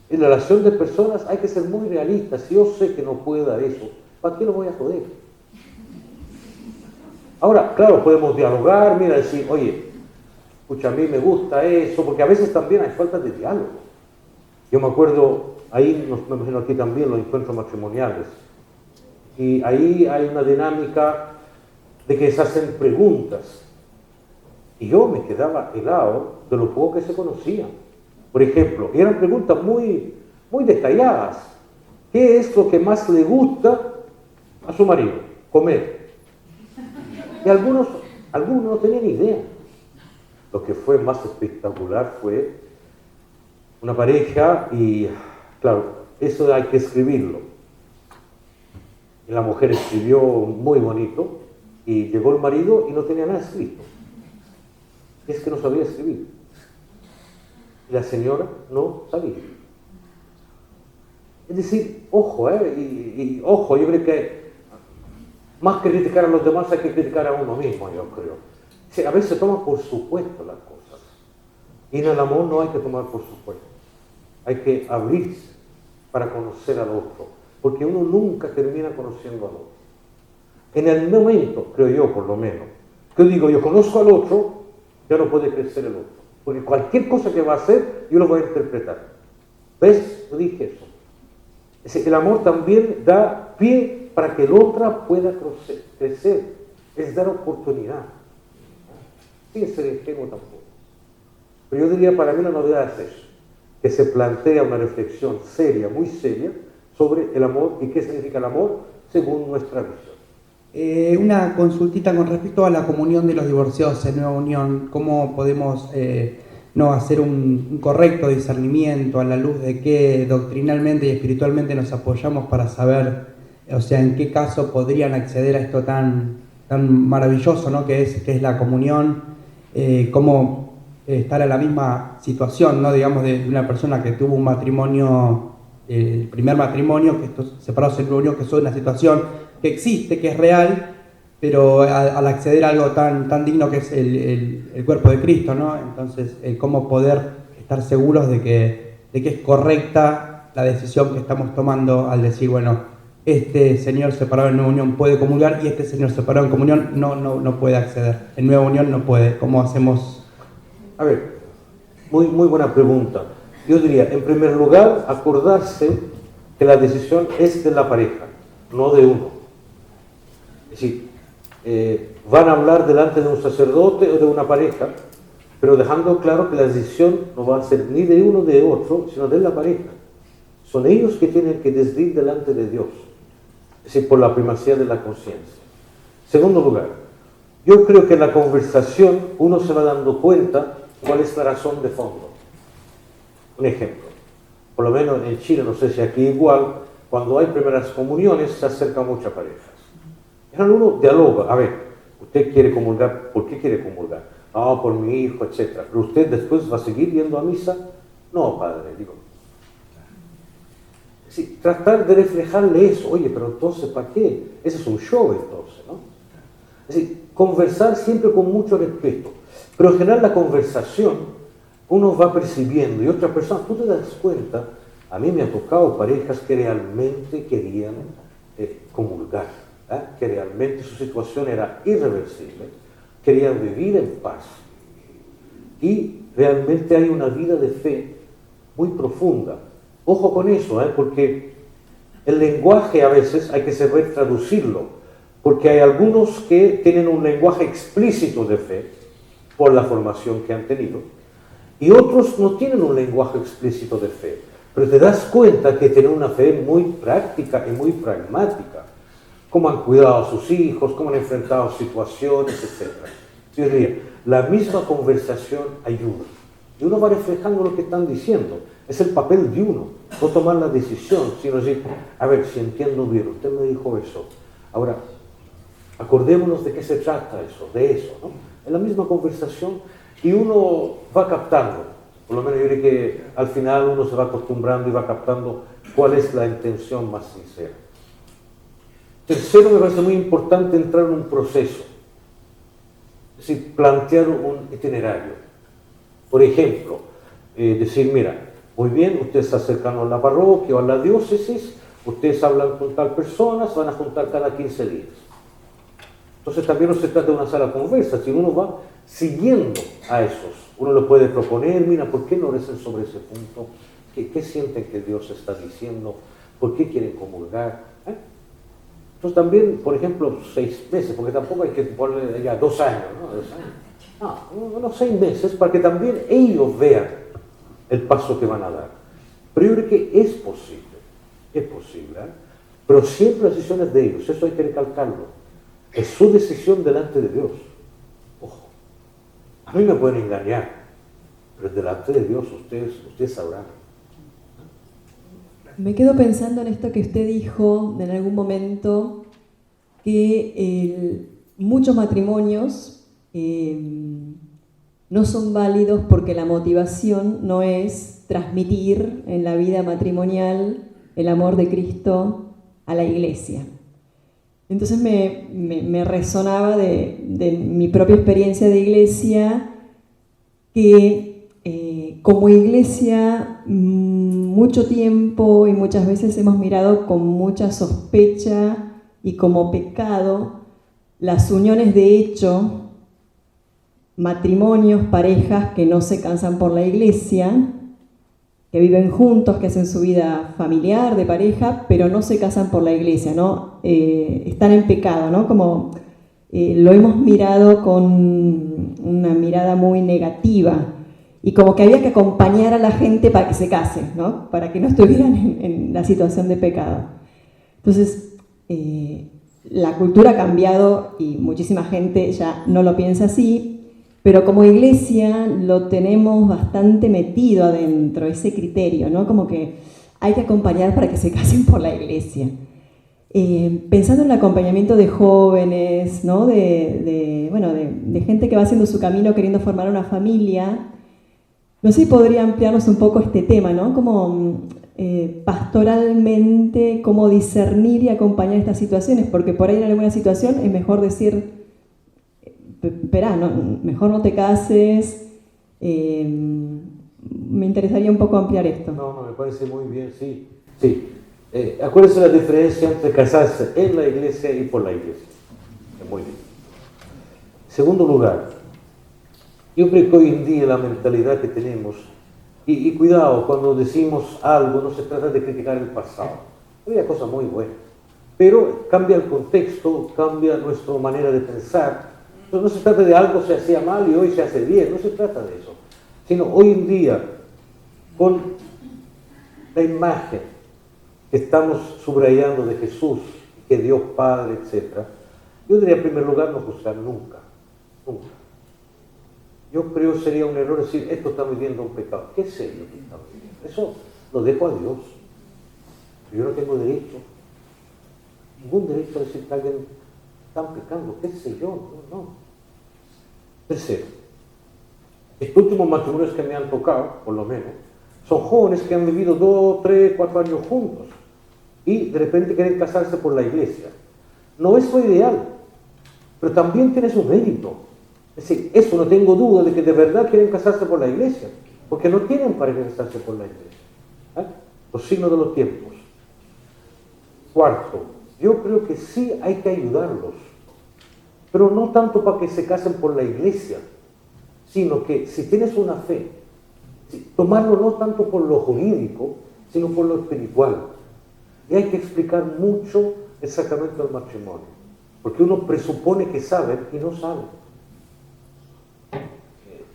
En la relación de personas hay que ser muy realistas. Si yo sé que no puedo dar eso, ¿para qué lo voy a joder? Ahora, claro, podemos dialogar, decir, oye, escucha, a mí me gusta eso, porque a veces también hay falta de diálogo. Yo me acuerdo, me imagino aquí también los encuentros matrimoniales. Y ahí hay una dinámica de que se hacen preguntas. Y yo me quedaba helado de lo poco que se conocían. Por ejemplo, eran preguntas muy, muy detalladas. ¿Qué es lo que más le gusta a su marido? Comer. Y algunos no tenían idea. Lo que fue más espectacular fue una pareja y, claro, eso hay que escribirlo. Y la mujer escribió muy bonito y llegó el marido y no tenía nada escrito. Es que no sabía escribir. Y la señora no sabía. Es decir, ojo, ojo, yo creo que más que criticar a los demás hay que criticar a uno mismo, yo creo. Sí, a veces se toman por supuesto las cosas. Y en el amor no hay que tomar por supuesto. Hay que abrirse para conocer al otro. Porque uno nunca termina conociendo al otro. En el momento, creo yo por lo menos, que yo digo, yo conozco al otro, ya no puede crecer el otro. Porque cualquier cosa que va a hacer, yo lo voy a interpretar. ¿Ves? Yo dije eso. Es decir, el amor también da pie para que el otro pueda crecer. Es dar oportunidad. Sin ser ingenuo tampoco. Pero yo diría, para mí la novedad es eso. Que se plantea una reflexión seria, muy seria, sobre el amor y qué significa el amor según nuestra visión. Una consultita con respecto a la comunión de los divorciados en Nueva Unión. ¿Cómo podemos hacer un correcto discernimiento a la luz de qué doctrinalmente y espiritualmente nos apoyamos para saber, o sea, en qué caso podrían acceder a esto tan maravilloso, ¿no? que es la comunión? Cómo estar en la misma situación, ¿no? digamos, de una persona que tuvo un matrimonio, el primer matrimonio, que estos separados en Nueva Unión, que son una situación que existe, que es real, pero al acceder a algo tan digno que es el cuerpo de Cristo, ¿no? Entonces, cómo poder estar seguros de que es correcta la decisión que estamos tomando al decir, bueno, este señor separado en Nueva Unión puede comulgar y este señor separado en comunión no puede acceder. En Nueva Unión no puede. ¿Cómo hacemos? A ver, muy buena pregunta. Yo diría, en primer lugar, acordarse que la decisión es de la pareja, no de uno. Es decir, van a hablar delante de un sacerdote o de una pareja, pero dejando claro que la decisión no va a ser ni de uno ni de otro, sino de la pareja. Son ellos que tienen que decidir delante de Dios, es decir, por la primacía de la conciencia. Segundo lugar, yo creo que en la conversación uno se va dando cuenta cuál es la razón de fondo. Un ejemplo, por lo menos en Chile, no sé si aquí igual, cuando hay primeras comuniones se acercan muchas parejas. Y uno dialoga, a ver, usted quiere comulgar, ¿por qué quiere comulgar? No, por mi hijo, etc. ¿Pero usted después va a seguir yendo a misa? No, padre, digo. Sí, tratar de reflejarle eso, oye, pero entonces, ¿para qué? Ese es un show entonces, ¿no? Es decir, conversar siempre con mucho respeto. Pero en general la conversación, uno va percibiendo, y otra persona, tú te das cuenta, a mí me ha tocado parejas que realmente querían comulgar. Que realmente su situación era irreversible, querían vivir en paz. Y realmente hay una vida de fe muy profunda. Ojo con eso, porque el lenguaje a veces hay que saber traducirlo, porque hay algunos que tienen un lenguaje explícito de fe, por la formación que han tenido, y otros no tienen un lenguaje explícito de fe, pero te das cuenta que tienen una fe muy práctica y muy pragmática. Cómo han cuidado a sus hijos, cómo han enfrentado situaciones, etc. Yo diría, la misma conversación ayuda. Y uno va reflejando lo que están diciendo. Es el papel de uno, no tomar la decisión, sino decir, a ver, si entiendo bien, usted me dijo eso. Ahora, acordémonos de qué se trata eso, de eso, ¿no? Es la misma conversación y uno va captando. Por lo menos yo creo que al final uno se va acostumbrando y va captando cuál es la intención más sincera. Tercero, me parece muy importante entrar en un proceso, es decir, plantear un itinerario. Por ejemplo, decir, mira, muy bien, ustedes se acercan a la parroquia o a la diócesis, ustedes hablan con tal persona, se van a juntar cada 15 días. Entonces también no se trata de una sala conversa, sino uno va siguiendo a esos. Uno le puede proponer, mira, ¿por qué no rezan sobre ese punto? ¿Qué sienten que Dios está diciendo? ¿Por qué quieren comulgar? Entonces también, por ejemplo, 6 meses, porque tampoco hay que ponerle ya 2 años, ¿no? 2 años. No, unos 6 meses para que también ellos vean el paso que van a dar. Pero yo creo que es posible, ¿eh? Pero siempre las decisiones de ellos, eso hay que recalcarlo. Es su decisión delante de Dios. Ojo, a mí me pueden engañar, pero delante de Dios ustedes sabrán. Me quedo pensando en esto que usted dijo en algún momento, que muchos matrimonios no son válidos porque la motivación no es transmitir en la vida matrimonial el amor de Cristo a la iglesia. Entonces me resonaba de mi propia experiencia de iglesia, que como iglesia mucho tiempo y muchas veces hemos mirado con mucha sospecha y como pecado las uniones de hecho, matrimonios, parejas que no se casan por la iglesia, que viven juntos, que hacen su vida familiar, de pareja, pero no se casan por la iglesia, ¿no? Están en pecado, ¿no? Como lo hemos mirado con una mirada muy negativa y como que había que acompañar a la gente para que se case, ¿no? Para que no estuvieran en la situación de pecado. Entonces, la cultura ha cambiado y muchísima gente ya no lo piensa así, pero como iglesia lo tenemos bastante metido adentro, ese criterio, ¿no? Como que hay que acompañar para que se casen por la iglesia. Pensando en el acompañamiento de jóvenes, ¿no? de gente que va haciendo su camino queriendo formar una familia, no sé si podría ampliarnos un poco este tema, ¿no? Como pastoralmente, cómo discernir y acompañar estas situaciones, porque por ahí en alguna situación es mejor decir, espera, mejor no te cases. Me interesaría un poco ampliar esto. No, me parece muy bien, sí. Acuérdense la diferencia entre casarse en la iglesia y por la iglesia. Muy bien. Segundo lugar, yo creo que hoy en día la mentalidad que tenemos, y cuidado, cuando decimos algo no se trata de criticar el pasado, había cosas muy buenas, pero cambia el contexto, cambia nuestra manera de pensar. Entonces no se trata de algo se hacía mal y hoy se hace bien, no se trata de eso, sino hoy en día, con la imagen que estamos subrayando de Jesús, que Dios Padre, etc., yo diría en primer lugar no juzgar nunca. Yo creo que sería un error decir, esto está viviendo un pecado. ¿Qué sé yo que está viviendo? Eso lo dejo a Dios. Yo no tengo ningún derecho a decir que alguien está pecando. ¿Qué sé yo? No. Tercero, estos últimos matrimonios que me han tocado, por lo menos, son jóvenes que han vivido 2, 3, 4 años juntos y de repente quieren casarse por la iglesia. No es lo ideal, pero también tiene su mérito. Es decir, eso no tengo duda de que de verdad quieren casarse por la iglesia, porque no tienen para casarse por la iglesia. Los signos de los tiempos. Cuarto, yo creo que sí hay que ayudarlos, pero no tanto para que se casen por la iglesia, sino que si tienes una fe, tomarlo no tanto por lo jurídico, sino por lo espiritual. Y hay que explicar mucho el sacramento del matrimonio, porque uno presupone que saben y no saben.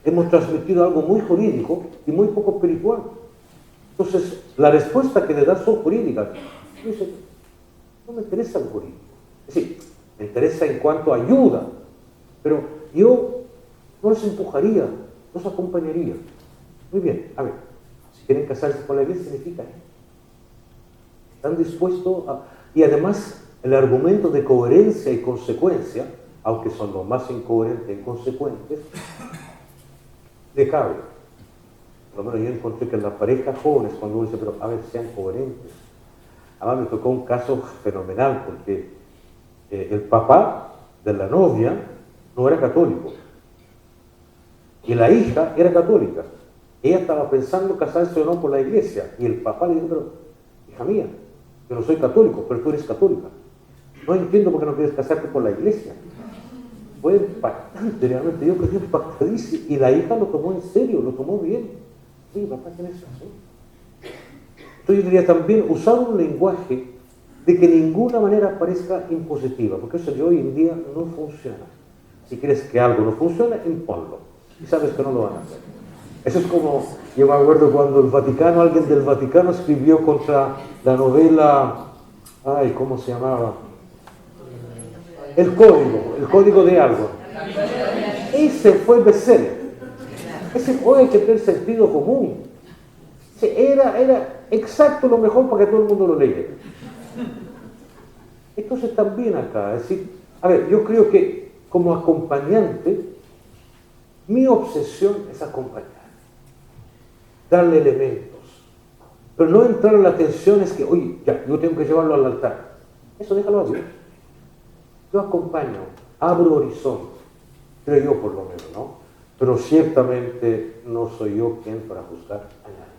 Hemos transmitido algo muy jurídico y muy poco espiritual. Entonces, la respuesta que le das son jurídicas. Yo dice, no me interesa el jurídico. Es decir, me interesa en cuanto a ayuda, pero yo no los empujaría, los acompañaría. Muy bien, a ver, si quieren casarse por la iglesia, significa están dispuestos a... Y además, el argumento de coherencia y consecuencia, aunque son los más incoherentes e inconsecuentes, le cabe. Por lo menos yo encontré que en las parejas jóvenes, cuando uno dice, pero a ver, sean coherentes. Además me tocó un caso fenomenal, porque el papá de la novia no era católico. Y la hija era católica. Ella estaba pensando casarse o no por la iglesia. Y el papá le dijo, pero, hija mía, yo no soy católico, pero tú eres católica. No entiendo por qué no quieres casarte por la iglesia. Fue impactante, realmente. Yo quedé impactadísimo. Y la hija lo tomó en serio, lo tomó bien. Sí, papá, tienes razón. Entonces yo diría también, usar un lenguaje de que ninguna manera parezca impositiva, porque eso de hoy en día no funciona. Si crees que algo no funciona, imponlo. Y sabes que no lo van a hacer. Eso es como, yo me acuerdo cuando el Vaticano, alguien del Vaticano escribió contra la novela, ¿cómo se llamaba? El código de algo. Ese fue el bestseller. Ese hoy hay que tener sentido común. Era exacto lo mejor para que todo el mundo lo leyera. Entonces también acá, es decir, a ver, yo creo que como acompañante, mi obsesión es acompañar, darle elementos, pero no entrar en la tensión es que, oye, ya, yo tengo que llevarlo al altar. Eso déjalo a Dios. Yo acompaño, abro horizonte, creo yo por lo menos, ¿no? Pero ciertamente no soy yo quien para juzgar a nadie.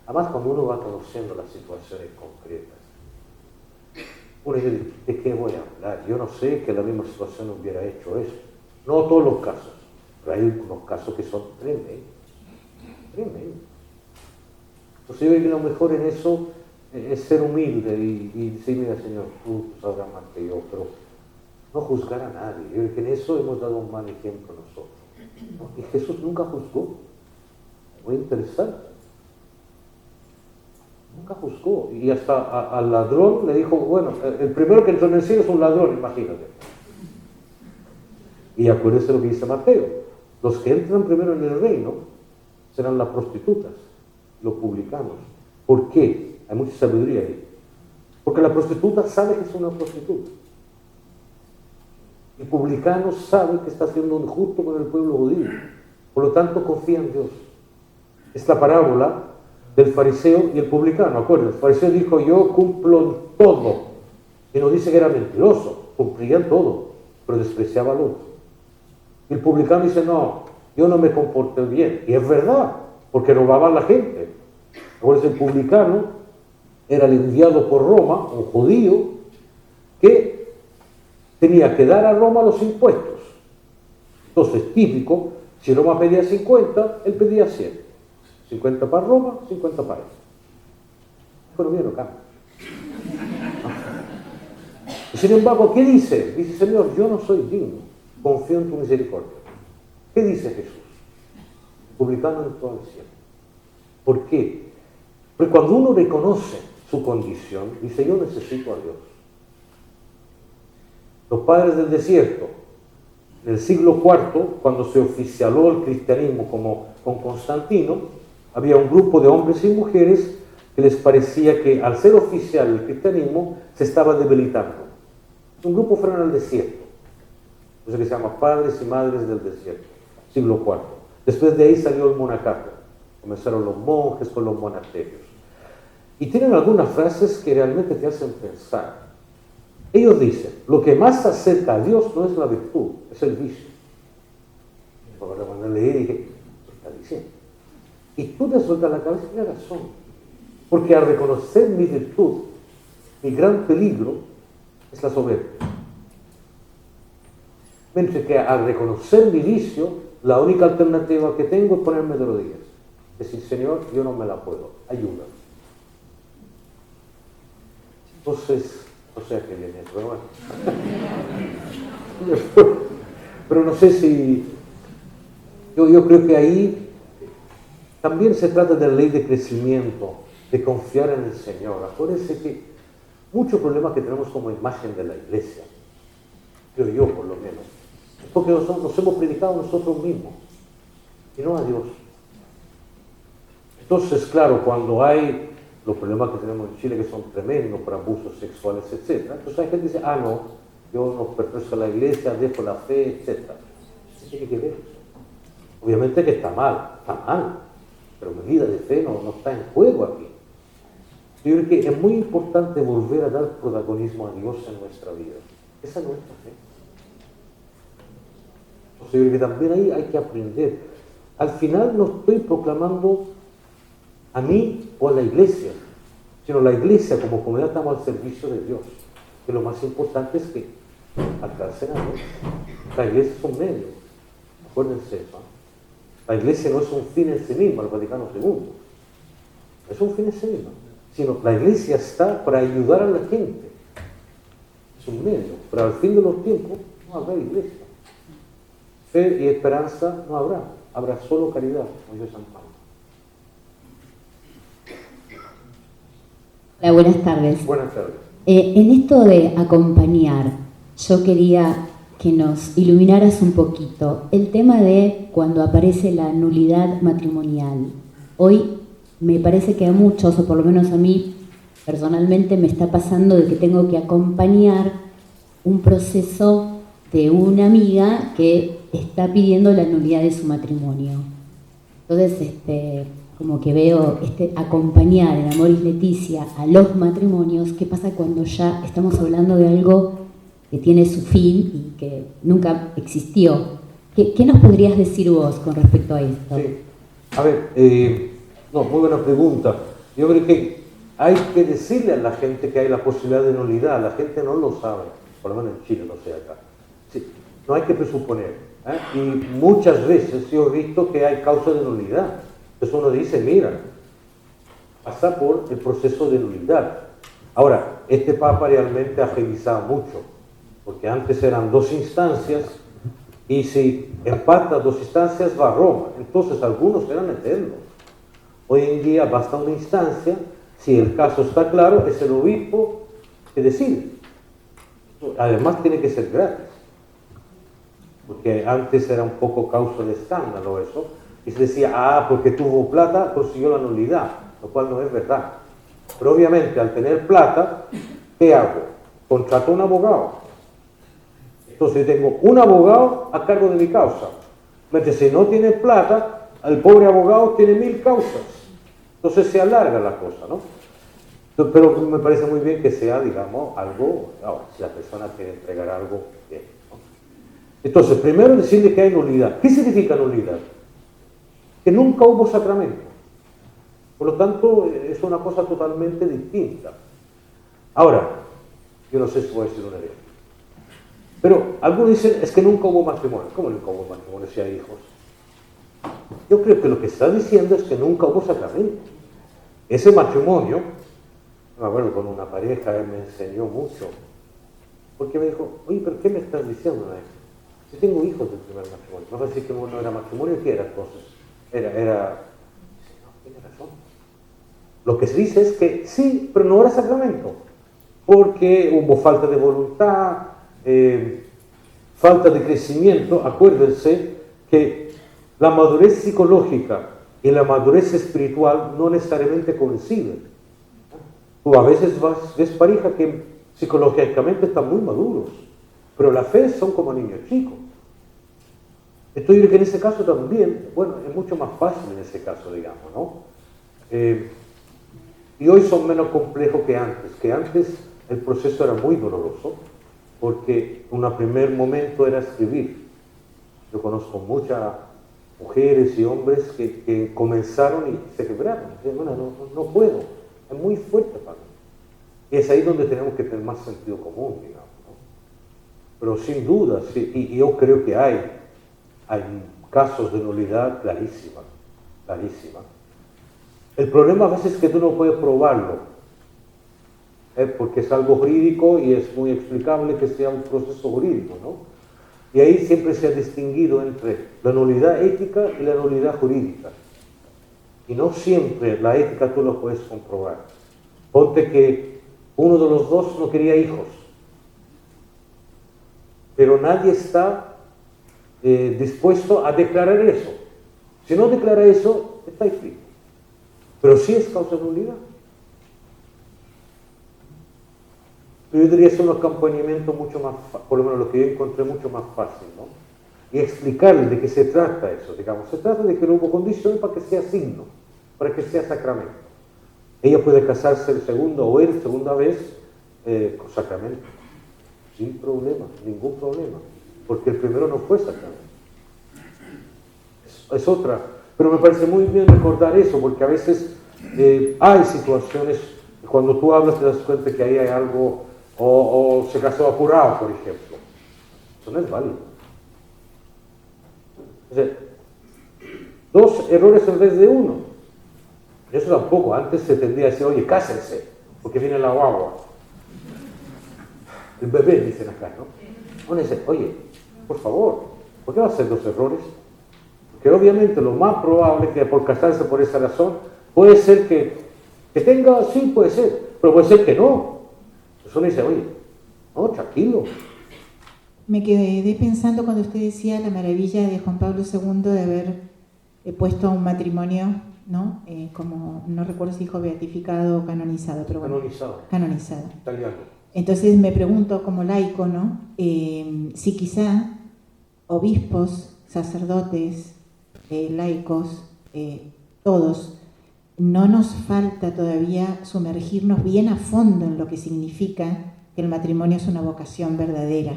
Además, cuando uno va conociendo las situaciones concretas, uno dice, ¿de qué voy a hablar? Yo no sé que la misma situación hubiera hecho eso. No todos los casos, pero hay unos casos que son tremendos. Tremendos. Entonces yo creo que lo mejor en eso es ser humilde y decir, mira Señor, tú sabrás más que yo, pero no juzgar a nadie. Yo creo que en eso hemos dado un mal ejemplo nosotros. ¿No? Y Jesús nunca juzgó. Muy interesante. Nunca juzgó. Y hasta al ladrón le dijo, bueno, el primero que entró en el cielo es un ladrón, imagínate. Y acuérdense lo que dice Mateo. Los que entran primero en el reino serán las prostitutas, los publicanos. ¿Por qué? Hay mucha sabiduría ahí. Porque la prostituta sabe que es una prostituta. El publicano sabe que está siendo injusto con el pueblo judío. Por lo tanto, confía en Dios. Es la parábola del fariseo y el publicano. Acuérdense, el fariseo dijo, yo cumplo en todo. Y nos dice que era mentiroso, cumplía en todo, pero despreciaba al otro. Y el publicano dice, no, yo no me comporté bien. Y es verdad, porque robaba a la gente. Acuérdense, el publicano era el enviado por Roma, un judío, que tenía que dar a Roma los impuestos. Entonces, típico, si Roma pedía 50, él pedía 100. 50 para Roma, 50 para él. Pero bien, no cambia. Y sin embargo, ¿qué dice? Dice, Señor, yo no soy digno, confío en tu misericordia. ¿Qué dice Jesús? El publicano entró al cielo. ¿Por qué? Porque cuando uno reconoce su condición, dice, yo necesito a Dios. Los padres del desierto, en el siglo IV, cuando se oficialó el cristianismo como con Constantino, había un grupo de hombres y mujeres que les parecía que al ser oficial el cristianismo se estaba debilitando. Un grupo fueron al desierto, eso que se llama Padres y Madres del Desierto, siglo IV. Después de ahí salió el monacato, comenzaron los monjes con los monasterios. Y tienen algunas frases que realmente te hacen pensar. Ellos dicen, lo que más acerca a Dios no es la virtud, es el vicio. Cuando leí dije, ¿qué está diciendo? Y tú te sueltas la cabeza y tienes razón. Porque al reconocer mi virtud, mi gran peligro es la soberbia. Mientras que al reconocer mi vicio, la única alternativa que tengo es ponerme de rodillas. Decir, Señor, yo no me la puedo, ayúdame. Entonces, o sea que viene eso, pero bueno. Pero no sé si... Yo creo que ahí también se trata de la ley de crecimiento, de confiar en el Señor. Acuérdense que muchos problemas que tenemos como imagen de la iglesia, creo yo por lo menos, es porque nos hemos predicado nosotros mismos y no a Dios. Entonces, claro, cuando hay los problemas que tenemos en Chile que son tremendos por abusos sexuales, etc., entonces hay gente que dice, no, yo no pertenezco a la iglesia, dejo la fe, etc. ¿Qué tiene que ver eso? Obviamente que está mal, pero mi vida de fe no está en juego aquí. Yo creo que es muy importante volver a dar protagonismo a Dios en nuestra vida. Esa es nuestra fe. Entonces yo creo que también ahí hay que aprender. Al final no estoy proclamando a mí o a la iglesia, sino la iglesia como comunidad estamos al servicio de Dios. Que lo más importante es que alcancen a Dios. La iglesia es un medio. Acuérdense eso. La iglesia no es un fin en sí misma, el Vaticano II. Es un fin en sí misma. Sino la iglesia está para ayudar a la gente es un medio, pero al fin de los tiempos no habrá iglesia. Fe y esperanza no habrá, habrá solo caridad, como dice San Pablo. Hola, buenas tardes. Buenas tardes. En esto de acompañar, yo quería que nos iluminaras un poquito el tema de cuando aparece la nulidad matrimonial. Hoy me parece que a muchos, o por lo menos a mí personalmente, me está pasando de que tengo que acompañar un proceso de una amiga que está pidiendo la nulidad de su matrimonio. Entonces, como que veo acompañar en Amoris Laetitia a los matrimonios. ¿Qué pasa cuando ya estamos hablando de algo que tiene su fin y que nunca existió? ¿Qué nos podrías decir vos con respecto a esto? Sí. A ver, muy buena pregunta. Yo creo que hay que decirle a la gente que hay la posibilidad de nulidad. La gente no lo sabe, por lo menos en Chile, no sé acá. Sí, no hay que presuponer. Y muchas veces yo he visto que hay causa de nulidad. Entonces uno dice, mira, pasa por el proceso de nulidad. Ahora, este Papa realmente ha agilizado mucho, porque antes eran 2 instancias, y si empata 2 instancias va a Roma. Entonces algunos eran eternos. Hoy en día basta una instancia, si el caso está claro, es el obispo que decide. Además tiene que ser gratis, porque antes era un poco causa de escándalo eso, y se decía, porque tuvo plata, consiguió la nulidad, lo cual no es verdad. Pero obviamente al tener plata, ¿qué hago? Contrato un abogado. Entonces tengo un abogado a cargo de mi causa. Mientras si no tiene plata, el pobre abogado tiene 1000 causas. Entonces se alarga la cosa, ¿no? Pero me parece muy bien que sea, digamos, algo, si la persona quiere entregar algo, bien, ¿no? Entonces, primero decirle que hay nulidad. ¿Qué significa nulidad? Que nunca hubo sacramento. Por lo tanto, es una cosa totalmente distinta. Ahora, yo no sé si voy a decir una idea. Pero algunos dicen, es que nunca hubo matrimonio. ¿Cómo nunca hubo matrimonio si hay hijos? Yo creo que lo que está diciendo es que nunca hubo sacramento. Ese matrimonio, me acuerdo con una pareja, él me enseñó mucho. Porque me dijo, oye, ¿pero qué me estás diciendo? Yo tengo hijos del primer matrimonio. No va a decir que no era matrimonio, ¿qué era entonces? No, tiene razón. Lo que se dice es que sí, pero no era sacramento, porque hubo falta de voluntad, falta de crecimiento. Acuérdense que la madurez psicológica y la madurez espiritual no necesariamente coinciden. Tú a veces ves parejas que psicológicamente están muy maduros, pero la fe son como niños chicos. Entonces yo creo que en ese caso también, es mucho más fácil en ese caso, digamos, ¿no? Y hoy son menos complejos que antes el proceso era muy doloroso, porque un primer momento era escribir. Yo conozco muchas mujeres y hombres que comenzaron y se quebraron. No puedo, es muy fuerte para mí. Y es ahí donde tenemos que tener más sentido común, digamos, ¿no? Pero sin duda, sí, y yo creo que hay casos de nulidad clarísima. El problema a veces es que tú no puedes probarlo, porque es algo jurídico y es muy explicable que sea un proceso jurídico, ¿no? Y ahí siempre se ha distinguido entre la nulidad ética y la nulidad jurídica. Y no siempre la ética tú lo puedes comprobar. Ponte que uno de los dos no quería hijos, pero nadie está dispuesto a declarar eso. Si no declara eso, está escrito. Pero sí es causa de nulidad. Yo diría que es un acompañamiento mucho más, por lo menos lo que yo encontré, mucho más fácil, ¿no? Y explicarle de qué se trata eso, digamos. Se trata de que no hubo condiciones para que sea signo, para que sea sacramento. Ella puede casarse segunda vez con sacramento, sin problema, ningún problema, porque el primero no fue sacramento. Es otra, pero me parece muy bien recordar eso, porque a veces hay situaciones, cuando tú hablas te das cuenta que ahí hay algo, o se casó apurado, por ejemplo. Eso no es válido. O sea, 2 errores en vez de 1. Eso tampoco. Antes se tendría a decir, oye, cásense, porque viene la guagua. el bebé, dicen acá, ¿no? Uno dice, oye, por favor, ¿por qué va a hacer dos errores? Porque obviamente lo más probable es que por casarse por esa razón, puede ser que tenga, sí, puede ser, pero puede ser que no. Entonces uno dice, oye, no, tranquilo. Me quedé pensando cuando usted decía la maravilla de Juan Pablo II de haber puesto un matrimonio, ¿no? Como, no recuerdo si dijo beatificado o canonizado, pero bueno. Canonizado. Italiano. Entonces me pregunto como laico, ¿no? Si quizá obispos, sacerdotes, laicos, todos, no nos falta todavía sumergirnos bien a fondo en lo que significa que el matrimonio es una vocación verdadera.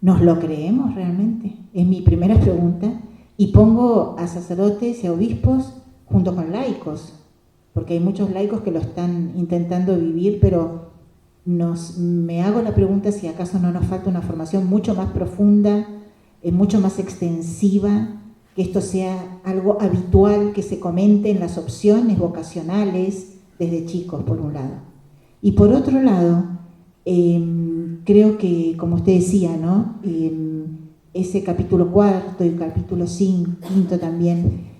¿Nos lo creemos realmente? Es mi primera pregunta. Y pongo a sacerdotes y a obispos junto con laicos, porque hay muchos laicos que lo están intentando vivir, pero me hago la pregunta si acaso no nos falta una formación mucho más profunda, mucho más extensiva, que esto sea algo habitual, que se comente en las opciones vocacionales desde chicos, por un lado. Y por otro lado, creo que, como usted decía, ¿no? Ese capítulo 4 y el capítulo 5 también,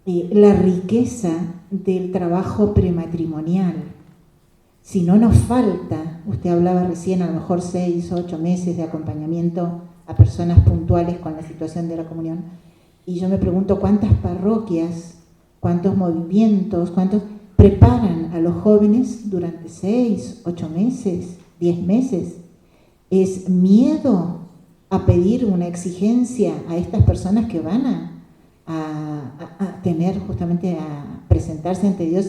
la riqueza del trabajo prematrimonial. Si no nos falta, usted hablaba recién, a lo mejor 6 o 8 meses de acompañamiento a personas puntuales con la situación de la comunión, y yo me pregunto cuántas parroquias, cuántos movimientos, cuántos preparan a los jóvenes durante 6, 8 meses, 10 meses. Es miedo a pedir una exigencia a estas personas que van a tener, justamente a presentarse ante Dios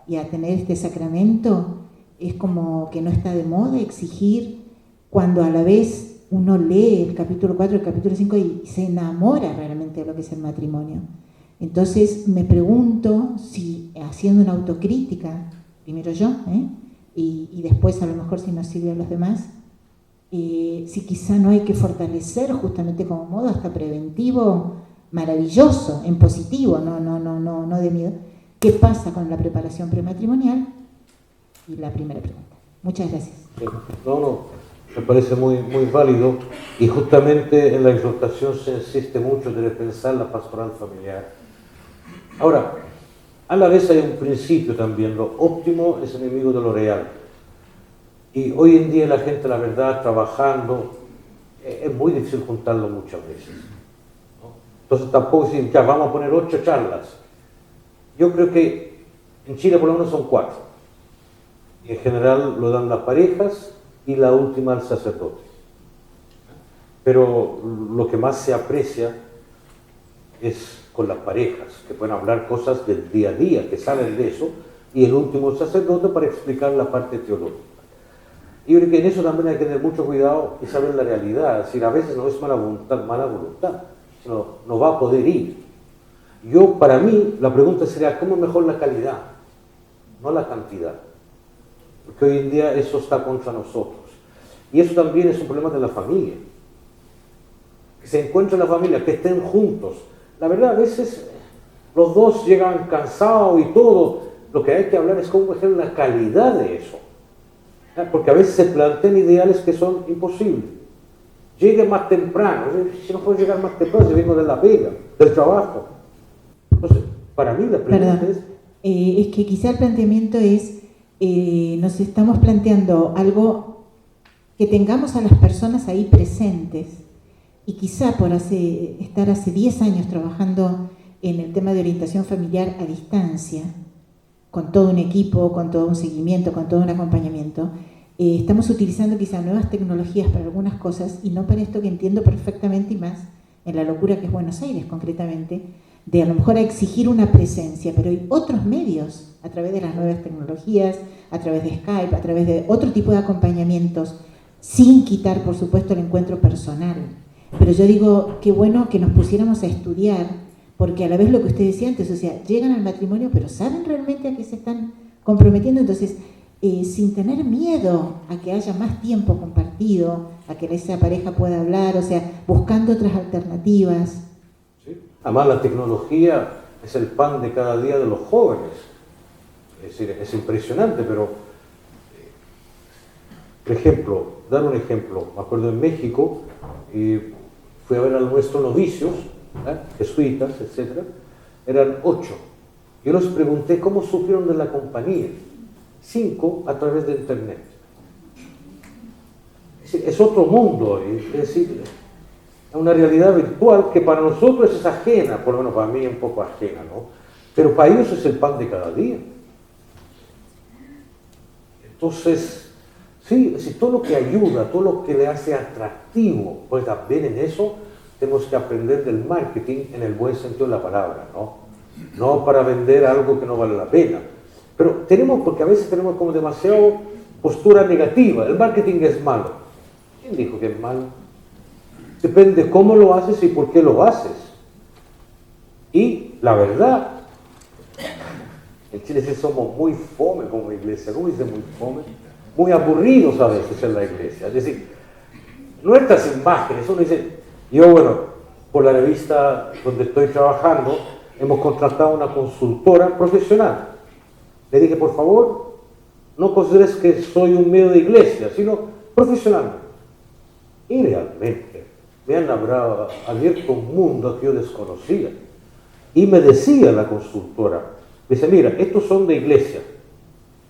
y a tener este sacramento. Es como que no está de moda exigir, cuando a la vez uno lee el capítulo 4 y el capítulo 5 y se enamora realmente de lo que es el matrimonio. Entonces me pregunto si, haciendo una autocrítica, primero yo, y después a lo mejor si nos sirve a los demás, si quizá no hay que fortalecer justamente como modo hasta preventivo, maravilloso, en positivo, no de miedo. ¿Qué pasa con la preparación prematrimonial? Y la primera pregunta. Muchas gracias. Me parece muy, muy válido, y justamente en la exhortación se insiste mucho de repensar la pastoral familiar. Ahora, a la vez hay un principio también: lo óptimo es enemigo de lo real. Y hoy en día la gente, la verdad, trabajando, es muy difícil juntarlo muchas veces, ¿no? Entonces tampoco decir, ya vamos a poner 8 charlas. Yo creo que en Chile por lo menos son 4. Y en general lo dan las parejas y la última al sacerdote. Pero lo que más se aprecia es con las parejas, que pueden hablar cosas del día a día, que salen de eso, y el último sacerdote para explicar la parte teológica. Y yo creo que en eso también hay que tener mucho cuidado y saber la realidad. Es decir, a veces no es mala voluntad, sino no va a poder ir. Para mí, la pregunta sería, ¿cómo mejor la calidad? No la cantidad. Porque hoy en día eso está contra nosotros. Y eso también es un problema de la familia. Que se encuentren la familia, que estén juntos. La verdad, a veces los dos llegan cansados y todo. Lo que hay que hablar es cómo mejorar la calidad de eso. Porque a veces se plantean ideales que son imposibles. Llegue más temprano. Si no puedo llegar más temprano, si vengo de la pega, del trabajo. Entonces, para mí la pregunta es que quizá el planteamiento es, nos estamos planteando algo que tengamos a las personas ahí presentes, y quizá por estar hace 10 años trabajando en el tema de orientación familiar a distancia, con todo un equipo, con todo un seguimiento, con todo un acompañamiento, estamos utilizando quizá nuevas tecnologías para algunas cosas y no para esto que entiendo perfectamente, y más en la locura que es Buenos Aires concretamente, de a lo mejor exigir una presencia, pero hay otros medios, a través de las nuevas tecnologías, a través de Skype, a través de otro tipo de acompañamientos, sin quitar, por supuesto, el encuentro personal. Pero yo digo, qué bueno que nos pusiéramos a estudiar, porque a la vez lo que usted decía antes, o sea, llegan al matrimonio, pero ¿saben realmente a qué se están comprometiendo? Entonces, sin tener miedo a que haya más tiempo compartido, a que esa pareja pueda hablar, o sea, buscando otras alternativas. ¿Sí? Además, la tecnología es el pan de cada día de los jóvenes. Es decir, es impresionante, pero Por ejemplo, dar un ejemplo, me acuerdo en México, fui a ver a nuestros novicios, jesuitas, etc. Eran 8. Yo les pregunté cómo supieron de la compañía. 5 a través de internet. Es otro mundo, es decir, es una realidad virtual que para nosotros es ajena, por lo menos para mí es un poco ajena, ¿no? Pero para ellos es el pan de cada día. Entonces, sí, todo lo que ayuda, todo lo que le hace atractivo, pues también en eso tenemos que aprender del marketing en el buen sentido de la palabra, ¿no? No para vender algo que no vale la pena. Pero porque a veces tenemos como demasiado postura negativa. El marketing es malo. ¿Quién dijo que es malo? Depende cómo lo haces y por qué lo haces. Y la verdad, en Chile sí somos muy fome como iglesia. ¿Cómo dice muy fome? Muy aburridos a veces en la iglesia. Es decir, nuestras imágenes, uno dice, yo bueno, por la revista donde estoy trabajando, hemos contratado una consultora profesional. Le dije, por favor, no consideres que soy un medio de iglesia, sino profesionalmente. Y realmente me han abierto un mundo que yo desconocía. Y me decía la consultora, dice, mira, estos son de iglesia,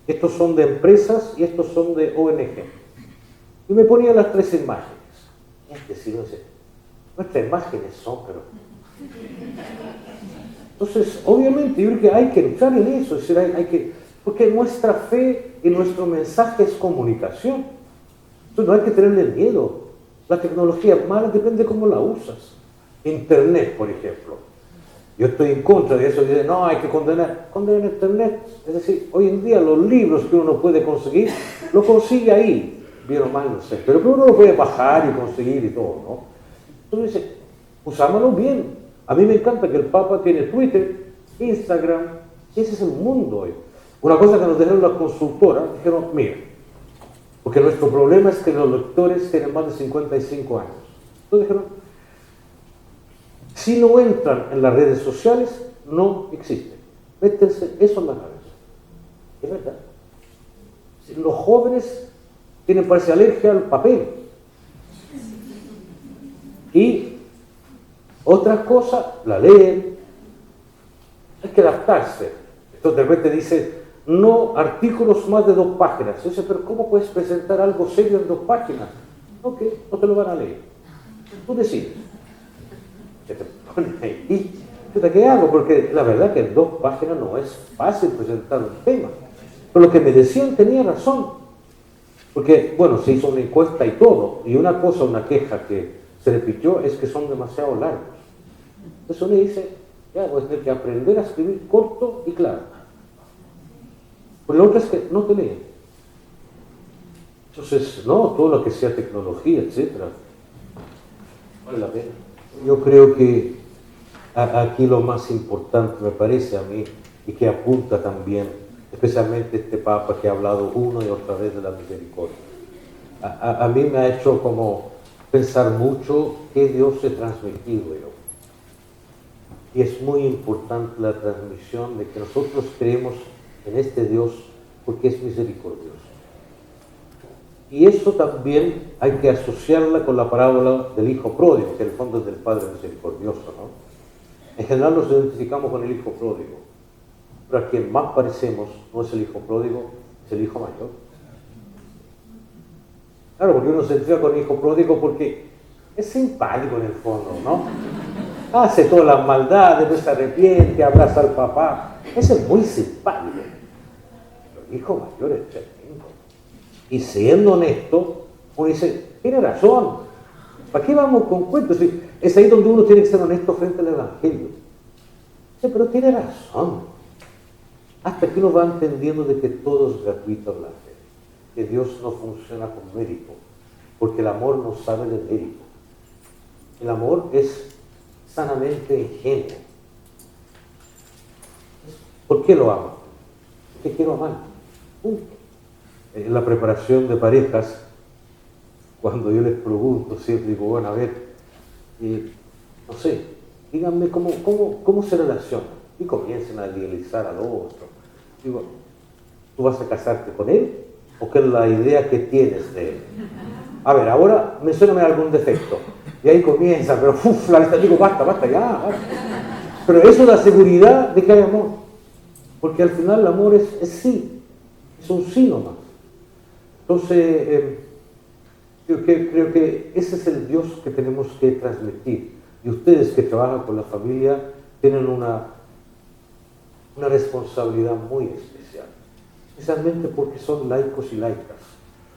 estos son de empresas y estos son de ONG. Y me ponía las 3 imágenes. Es decir, no sé, nuestras imágenes son, pero... Entonces, obviamente, yo creo que hay que luchar en eso, es decir, porque nuestra fe y nuestro mensaje es comunicación. Entonces, no hay que tenerle miedo. La tecnología es mala, depende de cómo la usas. Internet, por ejemplo. Yo estoy en contra de eso, dice, no, hay que condenar Internet. Es decir, hoy en día los libros que uno puede conseguir, lo consigue ahí, bien o mal, no sé, pero uno lo puede bajar y conseguir y todo, ¿no? Entonces dice, usámoslo bien. A mí me encanta que el Papa tiene Twitter, Instagram, ese es el mundo hoy. Una cosa que nos dijeron las consultoras, dijeron, mira, porque nuestro problema es que los lectores tienen más de 55 años. Entonces dijeron, si no entran en las redes sociales, no existen. Métanse eso en la cabeza. Es verdad. Los jóvenes tienen parece alergia al papel. Y otra cosa, la leen. Hay que adaptarse. Entonces de repente dice, no artículos más de 2 páginas. Yo sé, pero ¿cómo puedes presentar algo serio en 2 páginas? Ok, no te lo van a leer. Tú decides. Que te ponen ahí. ¿Qué hago? Porque la verdad que en 2 páginas no es fácil presentar un tema. Pero lo que me decían tenía razón. Porque, bueno, se hizo una encuesta y todo. Y una cosa, una queja que se repitió es que son demasiado largos. Entonces uno dice, ya, voy a tener que aprender a escribir corto y claro. Pero lo otro es que no te leen. Entonces, no, todo lo que sea tecnología, etcétera, vale la pena. Yo creo que aquí lo más importante, me parece a mí, y que apunta también, especialmente este Papa que ha hablado una y otra vez de la misericordia. A mí me ha hecho como pensar mucho qué Dios he transmitido yo. Y es muy importante la transmisión de que nosotros creemos en este Dios porque es misericordioso. Y eso también hay que asociarla con la parábola del hijo pródigo, que en el fondo es del Padre misericordioso, ¿no? En general nos identificamos con el hijo pródigo, pero a quien más parecemos no es el hijo pródigo, es el hijo mayor. Claro, porque uno se identifica con el hijo pródigo porque es simpático en el fondo, ¿no? Hace todas las maldades, después se arrepiente, abraza al papá. Ese es muy simpático. Pero el hijo mayor es tremendo. Y siendo honesto, uno dice, tiene razón. ¿Para qué vamos con cuentos? Es ahí donde uno tiene que ser honesto frente al Evangelio. Sí, pero tiene razón. Hasta que uno va entendiendo de que todo es gratuito en la fe. Que Dios no funciona con mérito. Porque el amor no sabe de mérito. El amor es sanamente ingenuo. ¿Por qué lo amo? Porque quiero amar. En la preparación de parejas, cuando yo les pregunto, siempre digo, bueno, a ver, no sé, díganme cómo se relacionan. Y comiencen a idealizar al otro. Digo, ¿tú vas a casarte con él o qué es la idea que tienes de él. A ver, ahora mencióname algún defecto. Y ahí comienza, pero la lista, digo, basta, ya, basta. Pero eso da seguridad de que hay amor. Porque al final el amor es sí, es un sí nomás. Entonces, yo creo que ese es el Dios que tenemos que transmitir. Y ustedes que trabajan con la familia tienen una responsabilidad muy especial. Especialmente porque son laicos y laicas.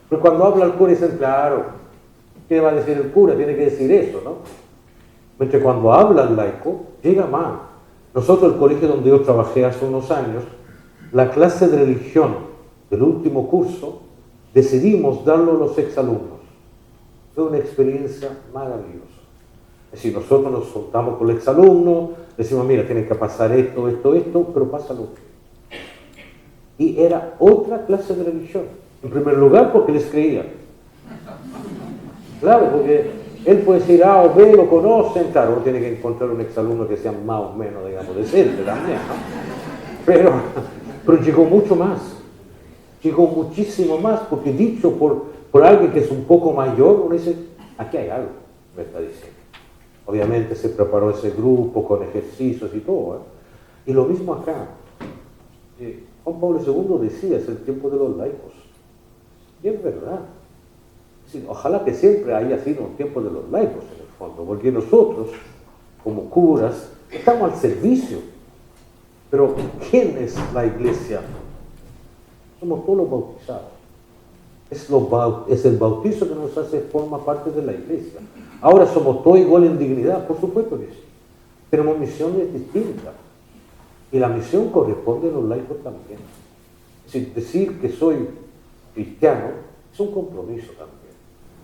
Pero cuando habla el cura dicen, claro, ¿qué va a decir el cura? Tiene que decir eso, ¿no? Mientras cuando habla el laico, llega más. Nosotros, el colegio donde yo trabajé hace unos años, la clase de religión del último curso, decidimos darlo a los exalumnos. Fue una experiencia maravillosa. Es decir, nosotros nos juntamos con el exalumno, decimos, mira, tiene que pasar esto, pero pásalo. Y era otra clase de religión. En primer lugar, porque les creía. Claro, porque él puede decir A o B, lo conocen, claro, uno tiene que encontrar un exalumno que sea más o menos, digamos, decente también, ¿no? Pero llegó mucho más. Llegó muchísimo más, porque dicho por alguien que es un poco mayor, uno dice, aquí hay algo, me está diciendo. Obviamente se preparó ese grupo con ejercicios y todo, ¿eh? Y lo mismo acá. Juan Pablo II decía, es el tiempo de los laicos. Y es verdad. Sí, ojalá que siempre haya sido un tiempo de los laicos en el fondo, porque nosotros, como curas, estamos al servicio. Pero ¿quién es la iglesia? Somos todos los bautizados. Es el bautizo que nos hace, forma parte de la iglesia. Ahora somos todos igual en dignidad, por supuesto que sí. Tenemos misiones distintas. Y la misión corresponde a los laicos también. Es decir que soy cristiano es un compromiso también.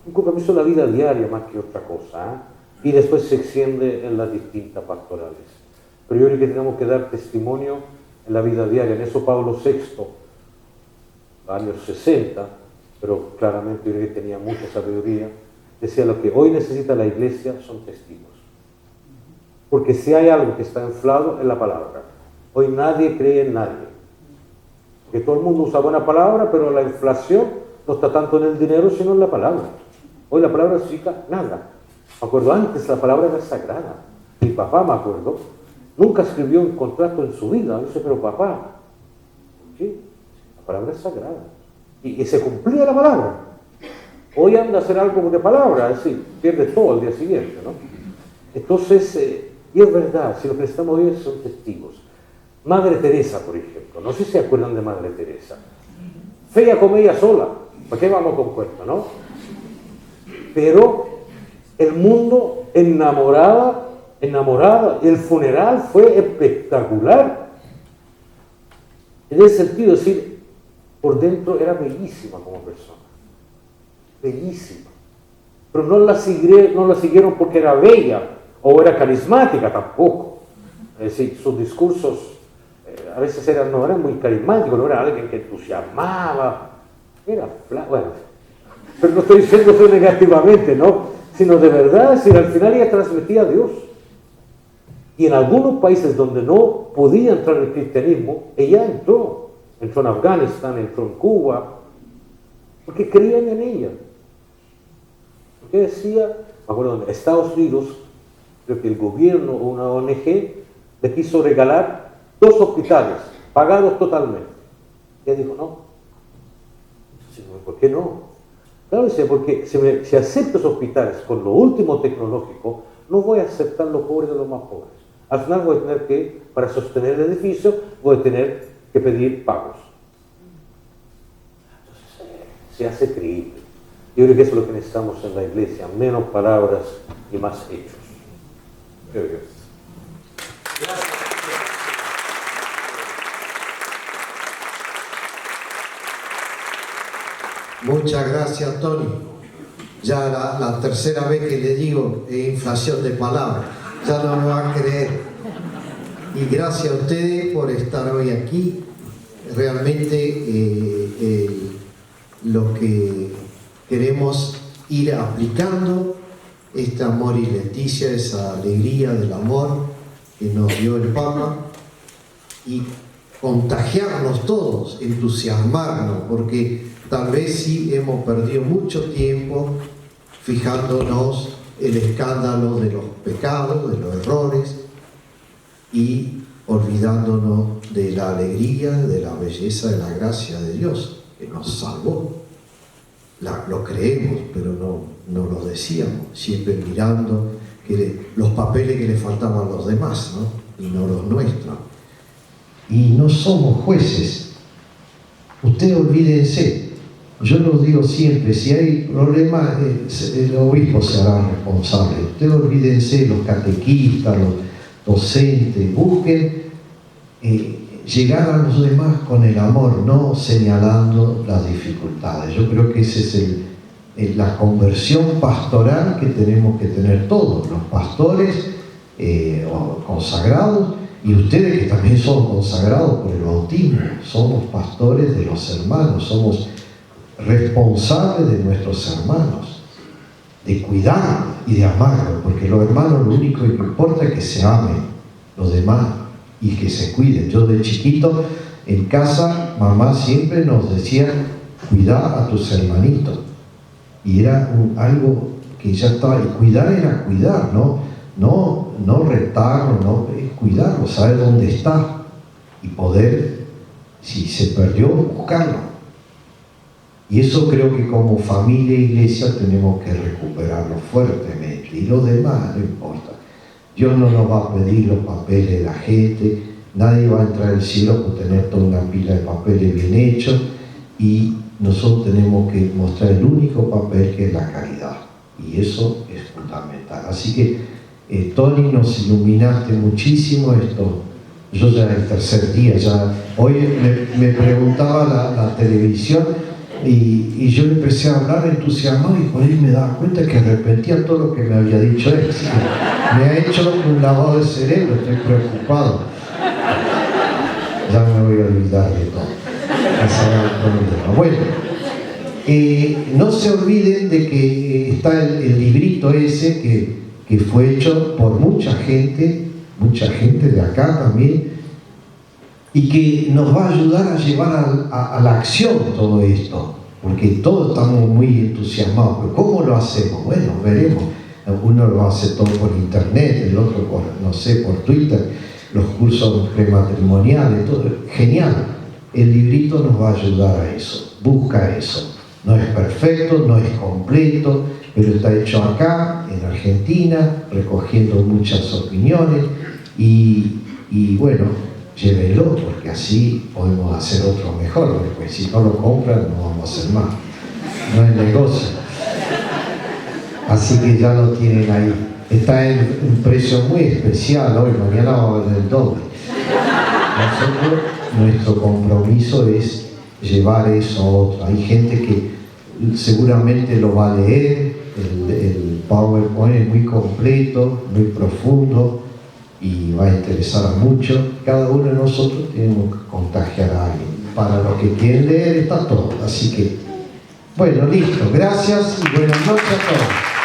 Un compromiso de la vida diaria más que otra cosa, ¿eh? Y después se extiende en las distintas pastorales. Pero yo creo que tenemos que dar testimonio en la vida diaria. En eso Pablo VI, años 60, pero claramente yo creo que tenía mucha sabiduría, decía lo que hoy necesita la iglesia son testigos. Porque si hay algo que está inflado es la palabra. Hoy nadie cree en nadie. Porque todo el mundo usa buena palabra, pero la inflación no está tanto en el dinero, sino en la palabra. Hoy la palabra significa nada. Me acuerdo, antes la palabra era sagrada. Mi papá, me acuerdo, nunca escribió un contrato en su vida. Dice, pero papá, ¿qué? La palabra es sagrada. Y se cumplía la palabra. Hoy anda a hacer algo de palabra, es decir, pierde todo al día siguiente, ¿no? Entonces, y es verdad, si lo que estamos hoy son testigos. Madre Teresa, por ejemplo, no sé si se acuerdan de Madre Teresa. Fea como ella sola, ¿para qué vamos con cuento, no? Pero el mundo enamorada, el funeral fue espectacular. En ese sentido, es decir, por dentro era bellísima como persona. Bellísima. Pero no la siguieron porque era bella o era carismática tampoco. Es decir, sus discursos a veces no eran muy carismáticos, no era alguien que entusiasmaba, era bueno, pero no estoy diciendo eso negativamente, ¿no? Sino de verdad, si al final ella transmitía a Dios. Y en algunos países donde no podía entrar el cristianismo, ella entró en Afganistán, entró en Cuba, porque creían en ella. Porque decía, me acuerdo, en Estados Unidos, creo que el gobierno o una ONG le quiso regalar 2 hospitales, pagados totalmente. Y ella dijo, no. ¿Por qué no? Claro, dice, porque si acepto esos hospitales con lo último tecnológico, no voy a aceptar los pobres de los más pobres. Al final voy a tener que, para sostener el edificio, voy a tener que pedir pagos. Entonces, se hace creíble. Yo creo que eso es lo que necesitamos en la iglesia, menos palabras y más hechos. Gracias. Muchas gracias, Antonio. Ya la tercera vez que le digo inflación de palabras, ya no me va a creer. Y gracias a ustedes por estar hoy aquí. Realmente lo que queremos ir aplicando, este amor y Leticia, esa alegría del amor que nos dio el Papa, y contagiarnos todos, entusiasmarnos, porque tal vez sí hemos perdido mucho tiempo fijándonos en el escándalo de los pecados, de los errores, y olvidándonos de la alegría, de la belleza, de la gracia de Dios, que nos salvó. Lo creemos, pero no lo decíamos, siempre mirando los papeles que le faltaban a los demás, ¿no? Y no los nuestros. Y no somos jueces. Ustedes olvídense, yo lo digo siempre, si hay problemas, el obispo se hará responsable. Ustedes olvídense, los catequistas, los docentes, busquen llegar a los demás con el amor, no señalando las dificultades. Yo creo que esa es la conversión pastoral que tenemos que tener todos, los pastores consagrados, y ustedes que también son consagrados por el bautismo. Somos pastores de los hermanos, somos responsables de nuestros hermanos, de cuidarlos y de amarlos, porque los hermanos lo único que importa es que se amen los demás y que se cuiden. Yo de chiquito en casa, mamá siempre nos decía, cuidá a tus hermanitos, y era algo que ya estaba, y cuidar era cuidar, no retarlo, no, es cuidarlo, saber dónde está y poder, si se perdió, buscarlo. Y eso creo que como familia e iglesia tenemos que recuperarlo fuertemente, y lo demás no importa. Dios no nos va a pedir los papeles de la gente, nadie va a entrar al cielo por tener toda una pila de papeles bien hechos, y nosotros tenemos que mostrar el único papel, que es la caridad, y eso es fundamental. Así que Tony, nos iluminaste muchísimo. Yo ya el tercer día, hoy me preguntaba la televisión, y yo empecé a hablar entusiasmado, y por ahí me daba cuenta que repetía todo lo que me había dicho él. Me ha hecho un lavado de cerebro, estoy preocupado. Ya me voy a olvidar de todo. Bueno, no se olviden de que está el librito ese que fue hecho por mucha gente de acá también, y que nos va a ayudar a llevar a la acción todo esto, porque todos estamos muy entusiasmados. Pero ¿cómo lo hacemos? Bueno, veremos. Uno lo hace todo por internet, el otro por Twitter, los cursos prematrimoniales, todo. Genial. El librito nos va a ayudar a eso. Busca eso. No es perfecto, no es completo, pero está hecho acá, en Argentina, recogiendo muchas opiniones, y bueno, llévenlo, porque así podemos hacer otro mejor, porque si no lo compran no vamos a hacer más, no es negocio. Así que ya lo tienen ahí, está en un precio muy especial hoy, mañana va a valer el doble. Nosotros, nuestro compromiso es llevar eso a otro. Hay gente que seguramente lo va a leer, el PowerPoint es muy completo, muy profundo, y va a interesar mucho. Cada uno de nosotros tenemos que contagiar a alguien. Para los que quieren leer está todo. Así que, bueno, listo. Gracias y buenas noches a todos.